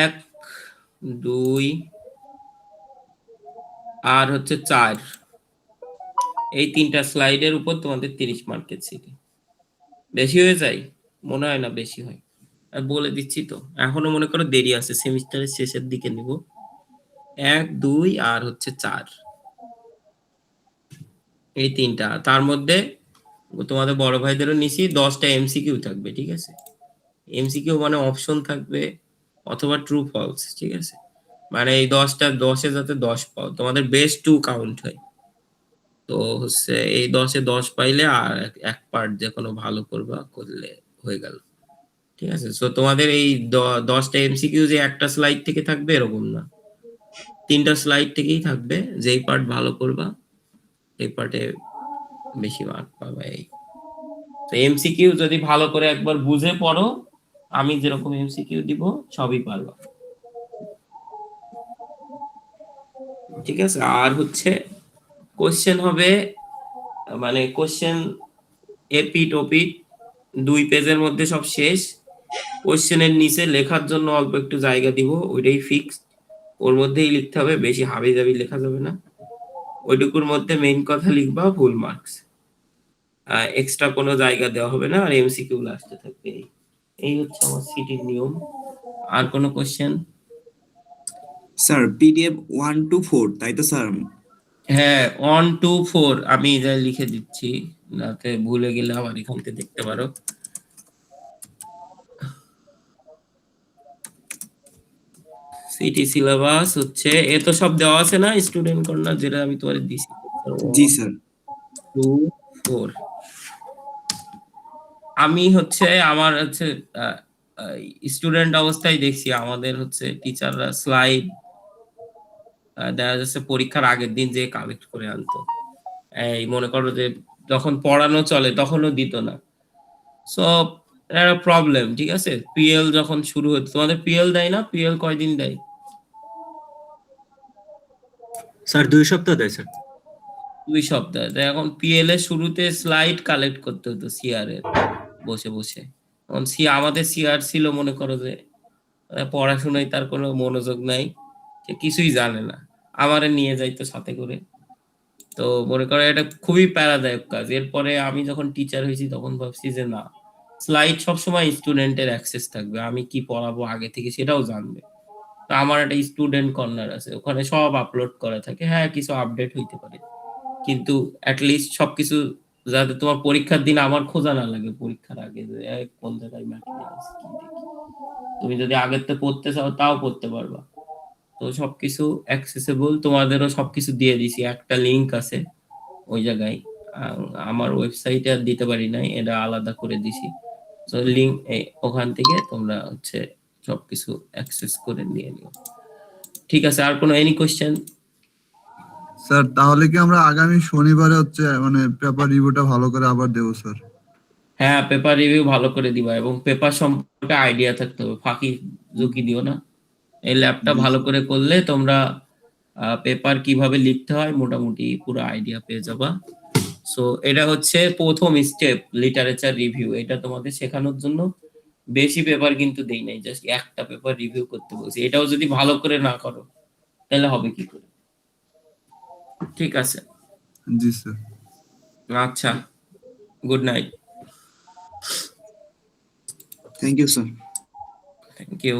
এক 2 আর হচ্ছে 4, এই 3টা স্লাইডের উপর তোমাদের 30 মার্কের সিটি। বেশি হয়ে যায়? মনে হয় না বেশি হয়। আর বলে দিচ্ছি তো, এখনো মনে করো দেরি আছে, সেমিস্টারের শেষের দিকে নিব। 1 2 আর হচ্ছে 4, এই 3টা। তার মধ্যে তোমাদের বড় ভাইদেরও নিছি, 10টা এমসিকিউ থাকবে, ঠিক আছে? এমসিকিউ মানে অপশন থাকবে অথবা ট্রু ফলস, ঠিক আছে? মানে এই 10 যাতে 10 পাও, তোমাদের বেস্ট 2 কাউন্ট হয়। তো হচ্ছে এই 10-এ 10 পাইলে আর এক পার্ট যে কোনো ভালো করবা, করলে হয়ে গেল, ঠিক আছে? সো তোমাদের এই 10টা এমসিকিউ যে একটা স্লাইড থেকে থাকবে এরকম না, 3টা স্লাইড থেকেই থাকবে। যেই পার্ট ভালো করবা এই পার্টে বেশি মার্ক পাবে। এই তো এমসিকিউ যদি ভালো করে একবার বুঝে পড়ো, আমি যেরকম এমসিকিউ দিব সবই পারবা, ঠিক আছে? আর হচ্ছে কোশ্চেন হবে, মানে কোশ্চেন এপিট ওপিট 2 পেজের মধ্যে সব শেষ। কোশ্চেনের নিচে লেখার জন্য অল্প একটু জায়গা দিব, ওইটাই ফিক্সড, ওর মধ্যেই লিখতে হবে, বেশি হাবি জাবি লেখা যাবে না। ওইটুকুর মধ্যে মেইন কথা লিখবা, ফুল মার্কস, এক্সট্রা কোনো জায়গা দেওয়া হবে না, আর এমসিকিউ লাস্টে থাকবে। এই হচ্ছে আমার সিটির নিয়ম। আর কোনো কোশ্চেন? স্যার পিডিএফ 1 to 4 তাই তো স্যার? হ্যাঁ 1 2 4 আমি যা লিখে দিচ্ছি, যাতে ভুলে গেলে আবার এখান থেকে দেখতে পারো। সিটি সিলেবাস হচ্ছে এ তো সব দেওয়া আছে না স্টুডেন্ট কর্নার, যেটা আমি তোমার দিছি। জি স্যার। 2 4 আমি হচ্ছে আমার হচ্ছে স্টুডেন্ট অবস্থায় দেখছি আমাদের হচ্ছে টিচাররা স্লাইড দেখা যাচ্ছে পরীক্ষার আগের দিন যে কালেক্ট করে আনতো। এই মনে করো যে যখন পড়ানো চলে তখনও দিত না। সো একটা প্রবলেম, ঠিক আছে? পিএল যখন শুরু হতো, তোমাদের পিএল দেয় না? পিএল কয়দিন দেয়? স্যার 2 সপ্তাহ দেয় স্যার। 2 সপ্তাহ। তো এখন পিএল এর শুরুতে স্লাইড কালেক্ট করতে হতো সিআর এর বসে বসে। এখন আমাদের সিআর ছিল মনে করো যে পড়াশোনায় তার কোনো মনোযোগ নাই, সে কিছুই জানে না, আমারে নিয়ে যাইতো সাথে করে। তো মনে করো এটা খুবই প্যারাদায়ক কাজ। এরপরে আমি যখন টিচার হয়েছি তখন ভাবছি যে না, স্লাইড সবসময় স্টুডেন্টের অ্যাক্সেস থাকবে, আমি কি পড়াবো আগে থেকে সেটাও জানবে। তো আমার একটা স্টুডেন্ট কর্নার আছে, ওখানে সব আপলোড করা থাকে। হ্যাঁ কিছু আপডেট হইতে পারে, কিন্তু অ্যাটলিস্ট সবকিছু যাতে তোমার পরীক্ষার দিন আমার খোঁজা না লাগে পরীক্ষার আগে যে কোন জায়গায় ম্যাটেরিয়ালস কি দেখি। তুমি যদি আগের থেকে পড়তে চাও তাও পড়তে পারবা। তো সবকিছু অ্যাক্সেসিবল, তোমাদেরও সবকিছু দিয়ে দিছি, একটা লিংক আছে ওই জায়গায়। আমার ওয়েবসাইটে আর দিতে পারি নাই, এটা আলাদা করে দিছি। তো লিংক ওখান থেকে তোমরা হচ্ছে সবকিছু অ্যাক্সেস করে নিয়ে নিও। ঠিক আছে, আর কোনো এনি কোশ্চেন? স্যার তাহলে কি আমরা আগামী শনিবারে হচ্ছে মানে পেপার রিভিউটা ভালো করে আবার দেবো স্যার? হ্যাঁ পেপার রিভিউ ভালো করে দিবা, এবং পেপার সম্পর্কে আইডিয়া থাকতে হবে, ফাঁকি ঝুঁকি দিও না। এই ল্যাবটা জি ভালো স্যার। করে করলে তোমরা পেপার কিভাবে লিখতে হয় মোটামুটি পুরো আইডিয়া পেয়ে যাবা। সো এটা হচ্ছে প্রথম স্টেপ, লিটারেচার রিভিউ। এটা তোমাদের শেখানোর জন্য বেশি পেপার কিন্তু দেই নাই, জাস্ট একটা পেপার রিভিউ করতে বলছি। এটাও যদি ভালো করে না করো তাহলে হবে কি করে? ঠিক আছে, জি স্যার। আচ্ছা, good night. Thank you sir. Thank you.